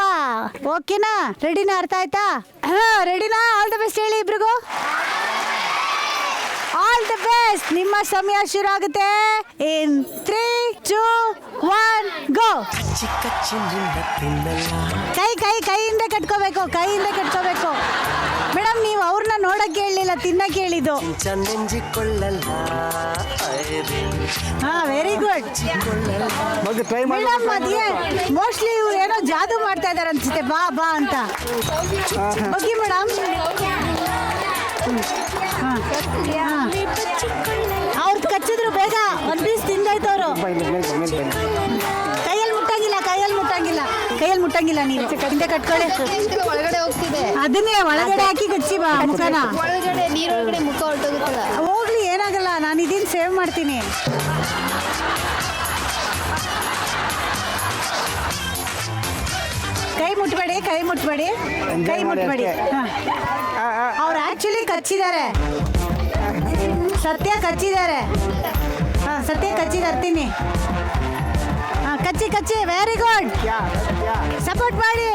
ಓಕೆನಾ? ರೆಡಿನಾ? ಅರ್ಥ ಆಯ್ತಾ? ರೆಡಿನಾ? ಆಲ್ ದ ಬೆಸ್ಟ್ ಹೇಳಿ ಇಬ್ರಿಗೂ. All the best. ನಿಮ್ಮ ಸಮಯ ಶುರು ಆಗುತ್ತೆ ಇನ್ 3, 2, 1 ಗೋ. ಕೈಯಿಂದ ಕಟ್ಕೋಬೇಕು, ಕೈಯಿಂದ ಕಟ್ಕೋಬೇಕು. ಮೇಡಮ್, ನೀವು ಅವ್ರನ್ನ ನೋಡಕ್ಕೆ ಹೇಳಿಲ್ಲ, ತಿನ್ನಕ್ಕೆ ಹೇಳಿದ್ದು. ಹಾ, ವೆರಿ ಗುಡ್ ಮೇಡಮ್. ಅದೇ ಮೋಸ್ಟ್ಲಿ ಇವ್ರು ಏನೋ ಜಾದೂ ಮಾಡ್ತಾ ಇದಾರೆ ಅನ್ಸುತ್ತೆ. ಬಾ ಬಾ ಅಂತ ಹೋಗಿ ಮೇಡಮ್. ಅವ್ರು ಕಚ್ಚಿದ್ರು ಬೇಗ. ಒಂದ್ ಪೀಸ್ ತಿಂದಾಯ್ತು ಅವರು. ಕೈಯಲ್ಲಿ ಮುಟ್ಟಂಗಿಲ್ಲ ನೀವು. ಹಿಂದೆ ಕಟ್ಕೊಳ್ಳಿ. ಒಳಗಡೆ ಹೋಗ್ತಿದೆ, ಅದನ್ನೇ ಒಳಗಡೆ ಹಾಕಿ ಕಚ್ಚಿ ಬಾ ಮುಖನ. ಒಳಗಡೆ ನೀರೊಳಗಡೆ ಮುಖ ಹೊರಟೋಗುತ್ತಲ್ಲ. ಹೋಗ್ಲಿ, ಏನಾಗಲ್ಲ, ನಾನು ಇದನ್ನ ಸೇವ್ ಮಾಡ್ತೀನಿ. ಕೈ ಮುಟ್ಬೇಡಿ. ಅವ್ರು ಆಕ್ಚುಲಿ ಕಚ್ಚಿದ್ದಾರೆ. ಸತ್ಯ ಕಚ್ಚಿದ್ದಾರೆ. ಸತ್ಯ ಕಚ್ಚಿದರ್ತೀನಿ. ಕಚ್ಚಿ. Very good. ಸಪೋರ್ಟ್ ಮಾಡಿ.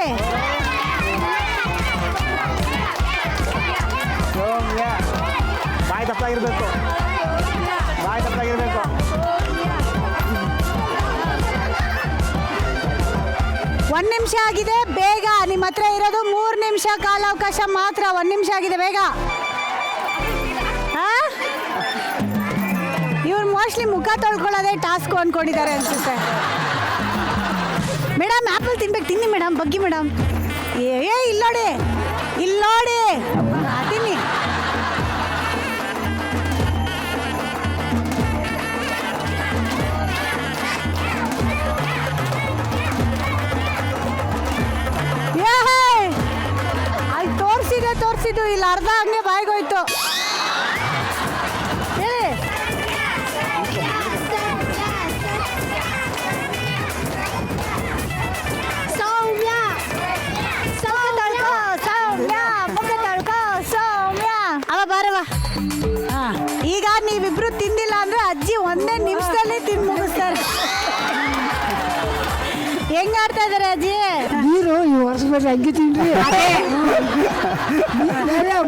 ಬಾಯಿ ತಪ್ಪಾಗಿರ್ಬೇಕು. 1 ನಿಮಿಷ ಆಗಿದೆ, ಬೇಗ. ನಿಮ್ಮ ಹತ್ರ ಇರೋದು 3 ನಿಮಿಷ ಕಾಲಾವಕಾಶ ಮಾತ್ರ. 1 ನಿಮಿಷ ಆಗಿದೆ, ಬೇಗ. ಇವ್ರು ಮೋಸ್ಟ್ಲಿ ಮುಖ ತೊಳ್ಕೊಳ್ಳೋದೇ ಟಾಸ್ಕ್ ಅನ್ಕೊಂಡಿದ್ದಾರೆ ಅನ್ಸುತ್ತೆ. ಮೇಡಮ್, ಆಪಲ್ ತಿನ್ಬೇಕು, ತಿನ್ನಿ ಮೇಡಮ್. ಬಗ್ಗಿ ಮೇಡಮ್. ಇಲ್ಲೋಡಿ. ತಿನ್ನಿ. ಅಲ್ಲಿ ತೋರಿಸಿದ್ದು ಇಲ್ಲಿ ಅರ್ಧ ಹಂಗೆ ಬಾಯ್ಗೋಯ್ತು. ಈಗ ನೀವಿಬ್ರು ತಿಂದಿಲ್ಲ ಅಂದ್ರೆ ಅಜ್ಜಿ 1 ನಿಮಿಷದಲ್ಲಿ ತಿಂದು ಮುಗಿಸ್ತಾರೆ. ಹೆಂಗ್ ಆಡ್ತಾ ಇದಾರೆ ಅಜ್ಜಿ? ನೀರು ಒರೆಸ್ಬೇಡ್ರಿ, ಹಂಗೆ ತಿನ್ರಿ.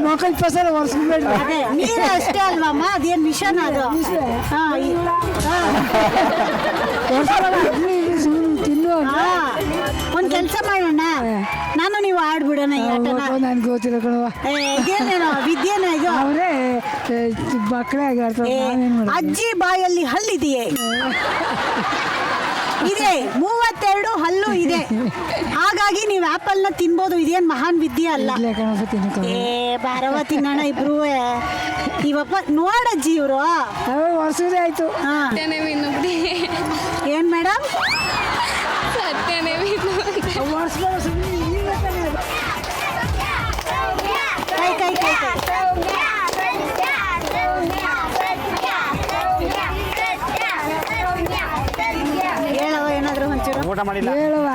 ಮೊಕಲ್ ಪಸಲ ಒರೆಸ್ಬೇಡ್ರಿ. ನೀರು ಅಷ್ಟೇ ಅಲ್ವಮ್ಮ, ಅದೇನು ವಿಷನ ಅದು. ತಿನ್ನು. ಒಂದ್ ಕೆಲಸ ಮಾಡೋಣ, ನಾನು ನೀವು ಆಡ್ಬಿಡೋಣ ಈ ಆಟನ. ನನ್ಗೆ ಗೊತ್ತಿಲ್ಲ ಕಣವ. ಇದೇನೇನೋ ವಿದ್ಯೆನ ಇದು. ಅವರೇ ಮಕ್ಕಳೇ ಆಗಾಡ್ತಾರೆ. ಅಜ್ಜಿ ಬಾಯಲ್ಲಿ ಹಲ್ಲಿದೆಯೇ? ಇದೆ 32 ಹಲ್ಲು ಇದೆ, ಹಾಗಾಗಿ ನೀವು ಆಪಲ್ನ ತಿನ್ಬೋದು. ಇದೇನ್ ಮಹಾನ್ ವಿದ್ಯೆ ಅಲ್ಲ. ಇಲ್ಲೇ ಕಣಪ್ಪ ತಿನ್ಕೊ. ಬಾರವ ತಿನ್ನೋಣ ಇಬ್ರು. ಇವಪ್ಪ ನೋಡಜ್ಜಿ ಇವರು ವರ್ಷದೇ ಆಯ್ತು. ಏನ್ ಮೇಡಮ್? ಕೈ ಕೈ ಕೈ ಕೈ. ಹೇಳವ ಏನಾದ್ರು ಒಂಚೂರು. ಊಟ ಮಾಡಿಲ್ಲ. ಹೇಳುವ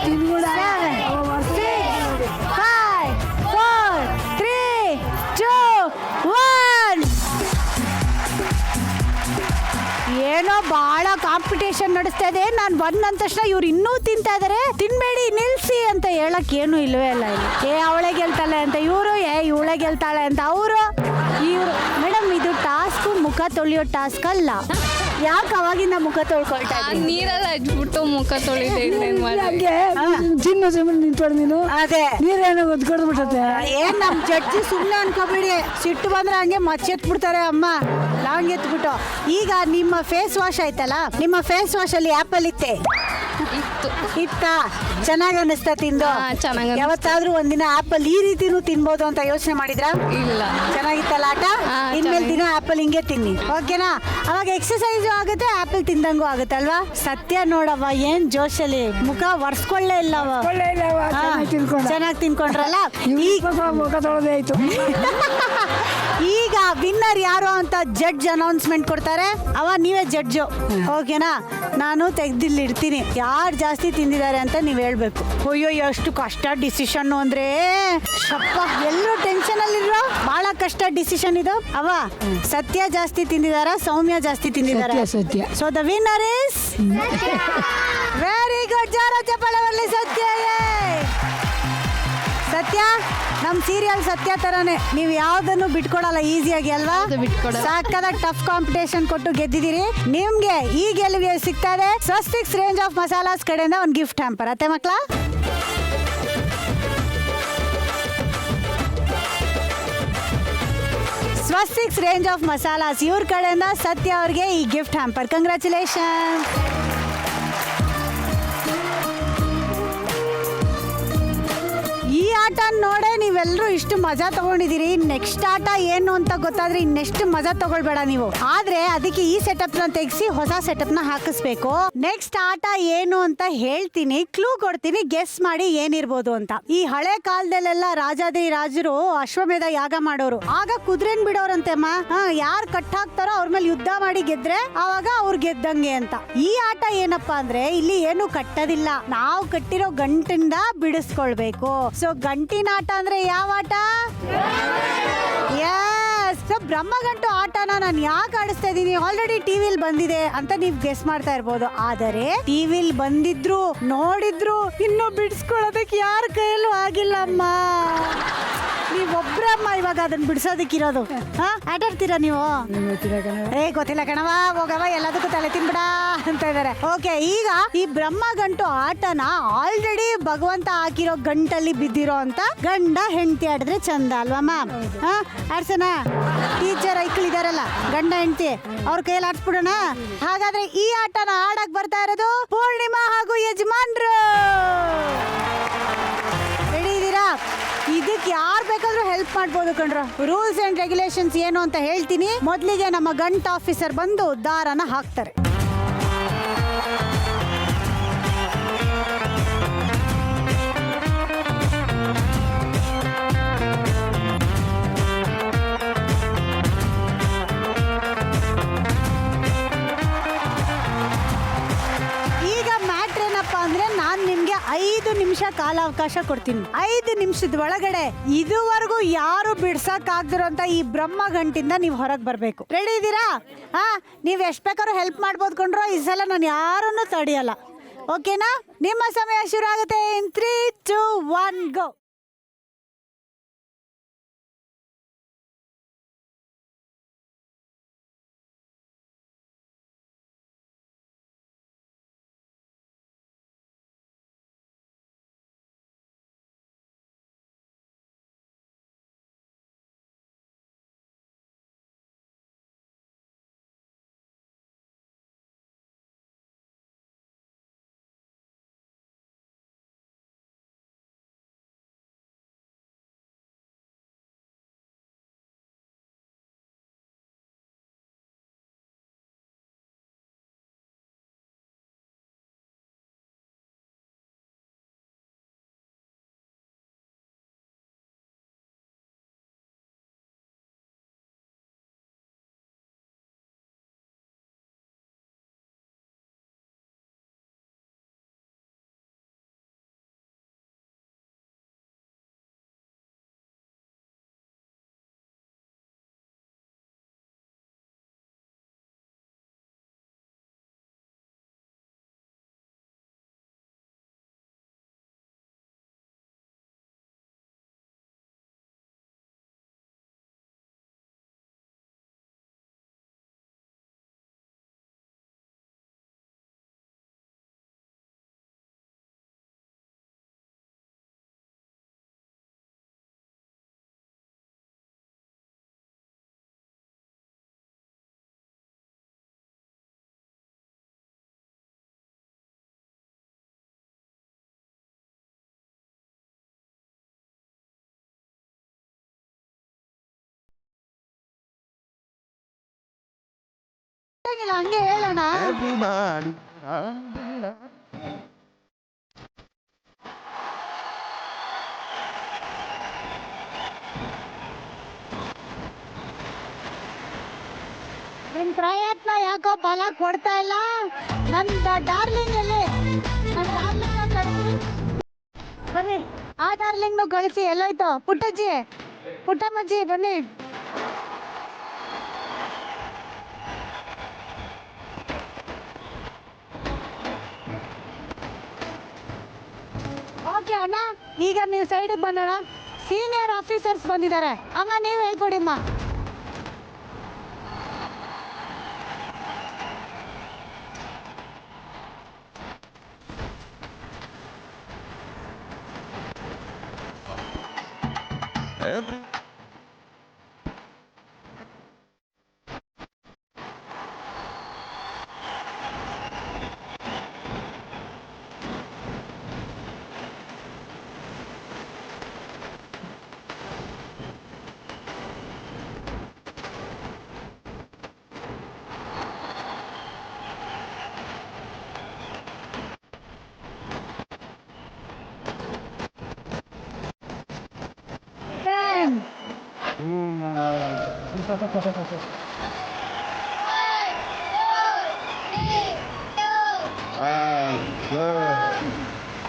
ತಿನ್ಬಿಡ. 5 4 3 2 1. ಏನೋ ಬಹಳ ಕಾಂಪಿಟೇಷನ್ ನಡೆಸ್ತಾ ಇದೆ. ನಾನು ಬಂದ ತಕ್ಷಣ ಇವ್ರು ಇನ್ನೂ ತಿಂತಾ ಇದಾರೆ. ತಿನ್ಬೇಡಿ ನಿಲ್ಸಿ ಅಂತ ಹೇಳಕ್ ಏನು ಇಲ್ವೇ ಇಲ್ಲ ಇಲ್ಲಿ. ಅವಳೆ ಗೆಲ್ತಾಳೆ ಅಂತ ಇವರು, ಇವಳೆ ಗೆಲ್ತಾಳೆ ಅಂತ ಅವರು. ಇವರು ಮೇಡಮ್, ಇದು ಟಾಸ್ಕ್ ಮುಖ ತೊಳೆಯೋ ಟಾಸ್ಕ್ ಅಲ್ಲ. ಯಾಕೆ ಅವಾಗಿಂದ ಮುಖ ತೊಳ್ಕೊಳ್ತಾ ಇದ್ದೀನಿ? ನೀರೆಲ್ಲ ಹಚ್ಬಿಟ್ಟು ಮುಖ ತೊಳಿದೆ ಹಂಗೆ ಜಿನ್ನ ಸುಮ್ಮನೆ ನಿಂತ್ಕೊಂಡು ನೀನು ಅದೇ ನೀರೇನೋ ಒದ್ಕೊಡ್ದು ಬಿಟ್ಟತೆ. ಏನ್ ನಮ್ ಜಡ್ಜಿ ಸುಮ್ಮನೆ ಅನ್ಕೋಬೇಡಿ. ಸಿಟ್ಟು ಬಂದ್ರೆ ಹಂಗೆ ಮಚ್ಚೆತ್ಬಿಡ್ತಾರೆ ಅಮ್ಮ, ಲಾಂಗ್ ಎತ್ಬಿಟ್ಟು. ಈಗ ನಿಮ್ಮ ಫೇಸ್ ವಾಶ್ ಆಯ್ತಲ್ಲ, ನಿಮ್ಮ ಫೇಸ್ ವಾಶ್ ಅಲ್ಲಿ ಆಪಲ್ ಇತ್ತಾ? ಚೆನ್ನಾಗ್ ಅನಿಸ್ತಾ ತಿಂದು? ಚೆನ್ನಾಗಿ ಯಾವತ್ತಾದ್ರೂ ಒಂದಿನ ಆಪಲ್ ಈ ರೀತಿನೂ ತಿನ್ಬೋದು ಅಂತ ಯೋಚನೆ ಮಾಡಿದ್ರ? ಇಲ್ಲ. ಚೆನ್ನಾಗಿತ್ತಲ್ಲ ಆಟ? ಇನ್ಮೇಲೆ ದಿನ ಆಪಲ್ ಹಿಂಗೆ ತಿನ್ನಿ, ಓಕೆನಾ? ಅವಾಗ ಎಕ್ಸರ್ಸೈಸ್ ಆಗುತ್ತೆ, ಆಪಲ್ ತಿಂದಂಗೂ ಆಗುತ್ತೆ ಅಲ್ವಾ? ಸತ್ಯ ನೋಡವ್ವ, ಏನ್ ಜೋಶಲ್ಲಿ ಮುಖ ಒರ್ಸ್ಕೊಳ್ಳೇ ಇಲ್ಲ. ಚೆನ್ನಾಗಿ ತಿನ್ಕೊಂಡ್ರಲ್ಲ. ಮುಖ ತೊಳೆದೇ ಆಯ್ತು. ಈಗ ವಿನ್ನರ್ ಯಾರು ಅಂತ ಜಡ್ಜ್ ಅನೌನ್ಸ್ಮೆಂಟ್ ಕೊಡ್ತಾರೆ. ನೀವೇ ಜಡ್ಜು, ಓಕೆನಾ? ನಾನು ತೆಗ್ದಿಲ್ಲಿ ಇಡ್ತೀನಿ. ಯಾರು ಜಾಸ್ತಿ ತಿಂದಿದ್ದಾರೆ ಅಂತ ನೀವು ಹೇಳ್ಬೇಕು. ಅಯ್ಯೋ, ಎಷ್ಟು ಕಷ್ಟ ಡಿಸಿಷನ್ ಅಂದ್ರೆ ಶಪ್ಪ. ಎಲ್ಲರೂ ಟೆನ್ಷನ್ ಅಲ್ಲಿರೋ, ಬಹಳ ಕಷ್ಟ ಡಿಸಿಷನ್ ಇದು. ಸತ್ಯ ಜಾಸ್ತಿ ತಿಂದಿದಾರ, ಸೌಮ್ಯ ಜಾಸ್ತಿ ತಿಂದಿದಾರ? ಸತ್ಯ. So the winner is very good. ಜಾರ ಚಪ್ಪಾಳೆ ಬರಲಿ ಸತ್ಯ. ಸತ್ಯ ನಮ್ಮ ಸೀರಿಯಲ್ ಸತ್ಯ ತರಾನೇ, ನೀವು ಯಾವ್ದನ್ನು ಬಿಟ್ಕೊಡಲ್ಲ ಈಸಿಯಾಗಿ ಅಲ್ವಾ? ಸಾಕದ ಟಫ್ ಕಾಂಪಿಟೇಷನ್ ಕೊಟ್ಟು ಗೆದ್ದಿದ್ದೀರಿ. ನಿಮ್ಗೆ ಈ ಗೆಲುವಿಗೆ ಸಿಗ್ತಾ ಇದೆ ಸ್ವಸ್ತಿಕ್ಸ್ ರೇಂಜ್ ಆಫ್ ಮಸಾಲಾಸ್ ಕಡೆಯಿಂದ ಒಂದು ಗಿಫ್ಟ್ ಹ್ಯಾಂಪರ್. ಅತ್ತೆ ಮಕ್ಕಳ, ಸ್ವಸ್ತಿಕ್ಸ್ ರೇಂಜ್ ಆಫ್ ಮಸಾಲಾಸ್ ಇವ್ರ ಕಡೆಯಿಂದ ಸತ್ಯ ಅವ್ರಿಗೆ ಈ ಗಿಫ್ಟ್ ಹ್ಯಾಂಪರ್. ಕಂಗ್ರ್ಯಾಚುಲೇಷನ್. ಈ ಆಟ ನೋಡೇ ನೀವೆಲ್ಲರೂ ಇಷ್ಟು ಮಜಾ ತಗೊಂಡಿದ್ದೀರಿ. ನೆಕ್ಸ್ಟ್ ಆಟ ಏನು ಅಂತ ಗೊತ್ತಾದ್ರೆ ಇನ್ನೆಷ್ಟು ಮಜಾ ತಗೊಳ್ಬೇಡ ನೀವು. ಆದ್ರೆ ಅದಕ್ಕೆ ಈ ಸೆಟಪ್ ನ ತೆಗಿಸಿ ಹೊಸ ಸೆಟಪ್ ನ ಹಾಕಿಸ್ಬೇಕು. ನೆಕ್ಸ್ಟ್ ಆಟ ಏನು ಅಂತ ಹೇಳ್ತೀನಿ, ಕ್ಲೂ ಕೊಡ್ತೀನಿ, ಗೆಸ್ ಮಾಡಿ ಏನಿರ್ಬೋದು ಅಂತ. ಈ ಹಳೆ ಕಾಲದಲ್ಲೆಲ್ಲ ರಾಜಾದಿ ರಾಜರು ಅಶ್ವಮೇಧ ಯಾಗ ಮಾಡೋರು. ಆಗ ಕುದುರೆನ್ ಬಿಡೋರಂತೆ ಅಮ್ಮ. ಯಾರು ಕಟ್ ಹಾಕ್ತಾರೋ ಅವ್ರ ಮೇಲೆ ಯುದ್ಧ ಮಾಡಿ ಗೆದ್ರೆ ಆವಾಗ ಅವ್ರು ಗೆದ್ದಂಗೆ ಅಂತ. ಈ ಆಟ ಏನಪ್ಪಾ ಅಂದ್ರೆ ಇಲ್ಲಿ ಏನು ಕಟ್ಟೋದಿಲ್ಲ, ನಾವು ಕಟ್ಟಿರೋ ಗಂಟಿಂದ ಬಿಡಿಸ್ಕೊಳ್ಬೇಕು. ಸೊ ಗಂಟಿನ ಆಟ ಅಂದ್ರೆ ಯಾವ ಆಟ? ಸೊ ಬ್ರಹ್ಮಗಂಟು ಆಟನ ನಾನು ಯಾಕೆ ಆಡಿಸ್ತಾ ಇದ್ದೀನಿ, ಆಲ್ರೆಡಿ ಟಿವಿಲ್ ಬಂದಿದೆ ಅಂತ ನೀವು ಗೆಸ್ ಮಾಡ್ತಾ ಇರ್ಬೋದು. ಆದರೆ ಟಿವಿಲ್ ಬಂದಿದ್ರು ನೋಡಿದ್ರು ಇನ್ನೂ ಬಿಡಿಸ್ಕೊಳ್ಳೋದಕ್ಕೆ ಯಾರ ಕೈಯಲ್ಲೂ ಆಗಿಲ್ಲಮ್ಮ. ನೀವೊಬ್ರಮ್ಮ ಇವಾಗ ಅದನ್ನ ಬಿಡಿಸೋದಕ್ಕಿರೋದು. ಆಟ ಆಡ್ತೀರಾ ನೀವು? ಗೊತ್ತಿಲ್ಲ ಕಣವ, ಹೋಗವ, ಎಲ್ಲದಕ್ಕೂ ತಲೆ ತಿನ್ಬಿಡ ಅಂತ ಇದಾರೆ. ಓಕೆ, ಈಗ ಈ ಬ್ರಹ್ಮಗಂಟು ಆಟನ ಆಲ್ರೆಡಿ ಭಗವಂತ ಹಾಕಿರೋ ಗಂಟಲ್ಲಿ ಬಿದ್ದಿರೋ ಅಂತ ಗಂಡ ಹೆಂಡತಿ ಆಡಿದ್ರೆ ಚಂದ ಅಲ್ವಮ್ಮ? ಆಡ್ಸೋಣ. ಟೀಚರ್ ಐಕ್ಳಿದಾರಲ್ಲ ಗಂಡ ಹೆಂಡತಿ, ಅವ್ರ ಕೈಯಲ್ಲಿ ಆಡ್ಸ್ಬಿಡೋಣ. ಹಾಗಾದ್ರೆ ಈ ಆಟನ ಆಡಕ್ ಬರ್ತಾ ಇರೋದು ಪೂರ್ಣಿಮಾ ಹಾಗೂ ಯಜಮಾನ್ರು. ರೆಡಿ ಇದೀರಾ? ಇದಕ್ಕೆ ಯಾರು ಬೇಕಾದ್ರೂ ಹೆಲ್ಪ್ ಮಾಡ್ಬೋದು ಕಣ್ರ. ರೂಲ್ಸ್ ಅಂಡ್ ರೆಗ್ಯುಲೇಷನ್ಸ್ ಏನು ಅಂತ ಹೇಳ್ತೀನಿ. ಮೊದಲಿಗೆ ನಮ್ಮ ಗಂಟ್ ಆಫೀಸರ್ ಬಂದು ದಾರನ ಹಾಕ್ತಾರೆ. ಅಂದ್ರೆ ನಾನು ನಿಮ್ಗೆ 5 ನಿಮಿಷ ಕಾಲಾವಕಾಶ ಕೊಡ್ತೀನಿ. 5 ನಿಮಿಷದ ಒಳಗಡೆ ಇದುವರೆಗೂ ಯಾರು ಬಿಡ್ಸಕ್ ಆಗ್ದಿರೋಂತ ಈ ಬ್ರಹ್ಮ ಗಂಟಿಂದ ನೀವು ಹೊರಗೆ ಬರ್ಬೇಕು. ರೆಡಿ ಇದ್ದೀರಾ? ನೀವು ಎಷ್ಟು ಬೇಕಾದ್ರೂ ಹೆಲ್ಪ್ ಮಾಡ್ಬೋದು ಕೊಂಡ್ರು. ಈ ಸಲ ನಾನು ಯಾರನ್ನು ತಡೆಯಲ್ಲ, ಓಕೆನಾ? ನಿಮ್ಮ ಸಮಯ ಶುರು ಆಗುತ್ತೆ. ಇನ್ 3 2 1 ಗೋ. ಕಟ್ಟಂಗಿಲ್ಲ, ಹಂಗೆ ಹೇಳೋಣ. ನಿನ್ ಪ್ರಯತ್ನ ಯಾಕೋ ಫಲ ಕೊಡ್ತಾ ಇಲ್ಲ. ನನ್ನ ಡಾರ್ಲಿಂಗ್ ಅಲ್ಲಿ ಬನ್ನಿ, ಆ ಡಾರ್ಲಿಂಗ್ನು ಕಳಿಸಿ. ಎಲ್ಲೋಯ್ತು ಪುಟ್ಟಜ್ಜಿ, ಪುಟ್ಟಮ್ಮಜ್ಜಿ ಬನ್ನಿ. ಓಕೆ ಅಣ್ಣ, ಈಗ ನೀವು ಸೈಡಿಗೆ ಬಂದೋಣ. ಸೀನಿಯರ್ ಆಫೀಸರ್ಸ್ ಬಂದಿದ್ದಾರೆ. ಅಮ್ಮ ನೀವು ಹೇಳ್ಕೊಡಿಮ್ಮ.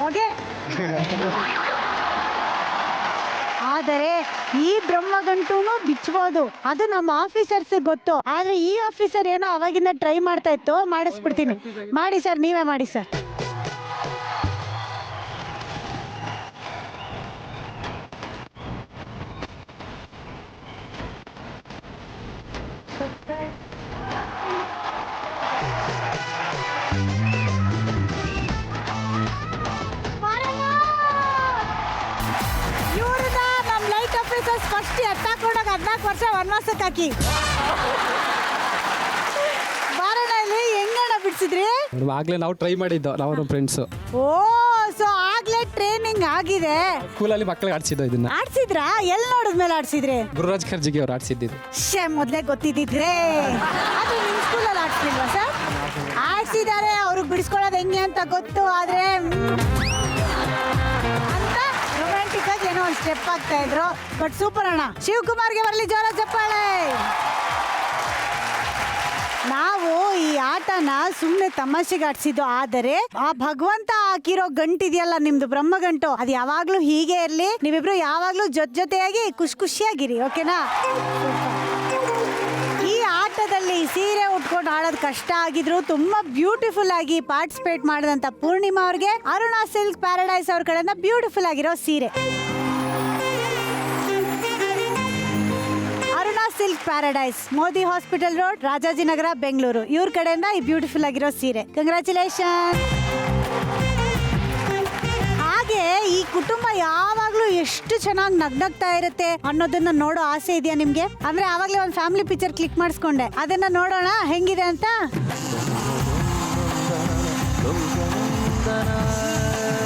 ಓಕೆ. ಆದರೆ ಈ ಬ್ರಹ್ಮಗಂಟೂನು ಬಿಚ್ಚಬಹುದು, ಅದು ನಮ್ಮ ಆಫೀಸರ್ಸ್ ಗೊತ್ತು. ಆದ್ರೆ ಈ ಆಫೀಸರ್ ಏನೋ ಅವಾಗಿಂದ ಟ್ರೈ ಮಾಡ್ತಾ ಇತ್ತು. ಮಾಡಿಸ್ಬಿಡ್ತೀನಿ. ಮಾಡಿ ಸರ್, ನೀವೇ ಮಾಡಿ ಸರ್. ಇವ್ರದ ನಮ್ಮ ಲೈಟ್ ಆಫೀಸರ್ಸ್ ಫಸ್ಟ್ ಎತ್ತಾಕೊಂಡಾಗ 14 ವರ್ಷ ವನವಾಸಕ್ಕೆ ಹಾಕಿ ಬಾರಣಲ್ಲಿ ಹೆಂಗಣ ಬಿಡಿಸಿದ್ರಿ? ಆಗ್ಲೇ ನಾವು ಟ್ರೈ ಮಾಡಿದ್ದು, ನಾವು ನಮ್ಮ ಫ್ರೆಂಡ್ಸು. ಓ, ಸೊ ಆಗ್ಲೇ ಟ್ರೈನಿಂಗ್ ಆಗಿದೆ. ಸ್ಕೂಲಲ್ಲಿ ಮಕ್ಕಳಿಗೆ ಆಡ್ಸಿದ್ದು ಇದನ್ನ. ಆಡ್ಸಿದ್ರಾ? ಎಲ್ಲಿ ನೋಡಿದ್ಮೇಲೆ ಆಡ್ಸಿದ್ರಿ? ಗುರುರಾಜ್ ಖರ್ಜಿಗೆ ಅವ್ರು ಆಡ್ಸಿದ್ದು. ಮೊದ್ಲೇ ಗೊತ್ತಿದ್ದಿದ್ರೆ. ಅದು ನಿಮ್ ಸ್ಕೂಲಲ್ಲಿ ಆಡ್ಸಿಲ್ವಾ ಸರ್? ಆಡ್ಸಿದ್ದಾರೆ, ಅವ್ರಿಗೆ ಬಿಡಿಸ್ಕೊಳ್ಳೋದು ಹೆಂಗೆ ಅಂತ ಗೊತ್ತು. ಆದ್ರೆ ಅಂತ ರೊಮ್ಯಾಂಟಿಕ್ ಆಗಿ ಏನೋ ಒಂದು ಸ್ಟೆಪ್ ಆಗ್ತಾ ಇದ್ರು. ಬಟ್ ಸೂಪರ್ ಅಣ್ಣ. ಶಿವಕುಮಾರ್ಗೆ ಬರಲಿ ಜೋರ ಚಪ್ಪಾಳೆ. ನಾವು ಈ ಆಟನ ಸುಮ್ಮನೆ ತಮಾಷೆಗೆ ಆಡ್ಸಿದ್ದು. ಆದರೆ ಆ ಭಗವಂತ ಹಾಕಿರೋ ಗಂಟಿದೆಯಲ್ಲ ನಿಮ್ದು ಬ್ರಹ್ಮಗಂಟು, ಅದು ಯಾವಾಗ್ಲೂ ಹೀಗೆ ಇರ್ಲಿ. ನೀವಿಬ್ರು ಯಾವಾಗ್ಲೂ ಜೊತೆಯಾಗಿ ಖುಷಿಯಾಗಿರಿ. ಓಕೆನಾ? ಈ ಆಟದಲ್ಲಿ ಸೀರೆ ಉಟ್ಕೊಂಡು ಆಡೋದು ಕಷ್ಟ ಆಗಿದ್ರು ತುಂಬಾ ಬ್ಯೂಟಿಫುಲ್ ಆಗಿ ಪಾರ್ಟಿಸಿಪೇಟ್ ಮಾಡಿದಂತ ಪೂರ್ಣಿಮಾ ಅವ್ರಿಗೆ ಅರುಣಾ ಸಿಲ್ಕ್ ಪ್ಯಾರಡೈಸ್ ಅವ್ರ ಕಡೆಯಿಂದ ಬ್ಯೂಟಿಫುಲ್ ಆಗಿರೋ ಸೀರೆ. Aruna silk paradise, Modi hospital road, Rajajinagar, Bengaluru. ಇವ್ರ ಕಡೆಯಿಂದ ಈ ಬ್ಯೂಟಿಫುಲ್ ಆಗಿರೋ ಸೀರೆ. ಕಂಗ್ರ್ಯಾಚುಲೇಷನ್. ಹಾಗೆ ಈ ಕುಟುಂಬ ಯಾವಾಗ್ಲೂ ಎಷ್ಟು ಚೆನ್ನಾಗಿ ನಗ್ನಗ್ತಾ ಇರುತ್ತೆ ಅನ್ನೋದನ್ನ ನೋಡೋ ಆಸೆ ಇದೆಯಾ ನಿಮ್ಗೆ? ಅಂದ್ರೆ ಆವಾಗ್ಲೇ ಒಂದು ಫ್ಯಾಮಿಲಿ ಪಿಕ್ಚರ್ ಕ್ಲಿಕ್ ಮಾಡಿಸ್ಕೊಂಡೆ. ಅದನ್ನ ನೋಡೋಣ ಹೆಂಗಿದೆ ಅಂತ.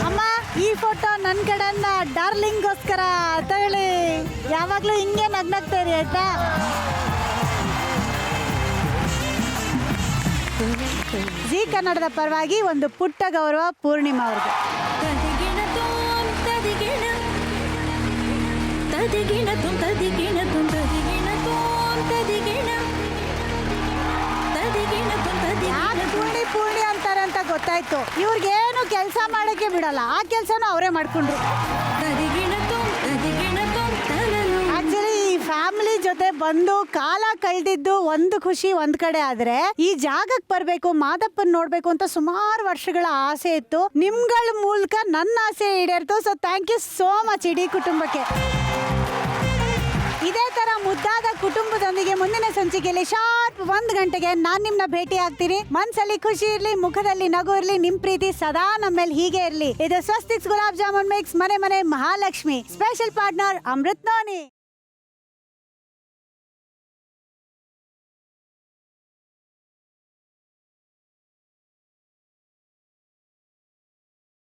ಅಮ್ಮ, ಈ ಫೋಟೋ ನನ್ನ ಕಡೆಯಿಂದ ಡಾರ್ಲಿಂಗ್ಗೋಸ್ಕರ ತಗೊಳ್ಳಿ. ಯಾವಾಗ್ಲೂ ಹಿಂಗೆ ನಗ್ನಗ್ತಾ ಇರಿ ಆಯ್ತಾ? ಜಿ ಕನ್ನಡದ ಪರವಾಗಿ ಒಂದು ಪುಟ್ಟ ಗೌರವ ಪೂರ್ಣಿಮಾ ಅವ್ರಿಗೆ. ಪೂರ್ಣಿ ಅಂತಾರೆ ಅಂತ ಗೊತ್ತಾಯ್ತು. ಇವ್ರಿಗೇನು ಕೆಲಸ ಮಾಡಕ್ಕೆ ಬಿಡಲ್ಲ, ಆ ಕೆಲಸನೂ ಅವರೇ ಮಾಡ್ಕೊಂಡ್ರು. ಆಕ್ಚುಲಿ ಈ ಫ್ಯಾಮಿಲಿ ಜೊತೆ ಬಂದು ಕಾಲ ಕಳೆದಿದ್ದು ಒಂದು ಖುಷಿ ಒಂದ್ ಕಡೆ ಆದ್ರೆ, ಈ ಜಾಗಕ್ಕೆ ಬರ್ಬೇಕು, ಮಾದಪ್ಪನ್ ನೋಡ್ಬೇಕು ಅಂತ ಸುಮಾರು ವರ್ಷಗಳ ಆಸೆ ಇತ್ತು. ನಿಮ್ಗಳ ಮೂಲಕ ನನ್ನ ಆಸೆ ಈಡೇರ್ತು. So thank you so much ಇಡೀ ಕುಟುಂಬಕ್ಕೆ. ಇದೇ ತರ ಮುದ್ದಾದ ಕುಟುಂಬದೊಂದಿಗೆ ಮುಂದಿನ ಸಂಚಿಕೆಯಲ್ಲಿ ಶಾರ್ಪ್ 1 ಗಂಟೆಗೆ ನಾನ್ ನಿಮ್ನ ಭೇಟಿ ಆಗ್ತೀನಿ. ಮನ್ಸಲ್ಲಿ ಖುಷಿ ಇರ್ಲಿ, ಮುಖದಲ್ಲಿ ನಗು ಇರ್ಲಿ, ನಿಮ್ ಪ್ರೀತಿ ಸದಾ ನಮ್ಮೇಲೆ ಹೀಗೆ ಇರ್ಲಿ. ಇದು ಸ್ವಸ್ತಿಕ್ಸ್ ಗುಲಾಬ್ ಜಾಮೂನ್ ಮಿಕ್ಸ್ ಮನೆ ಮನೆ Mahalakshmi. Special partner Amrit noni.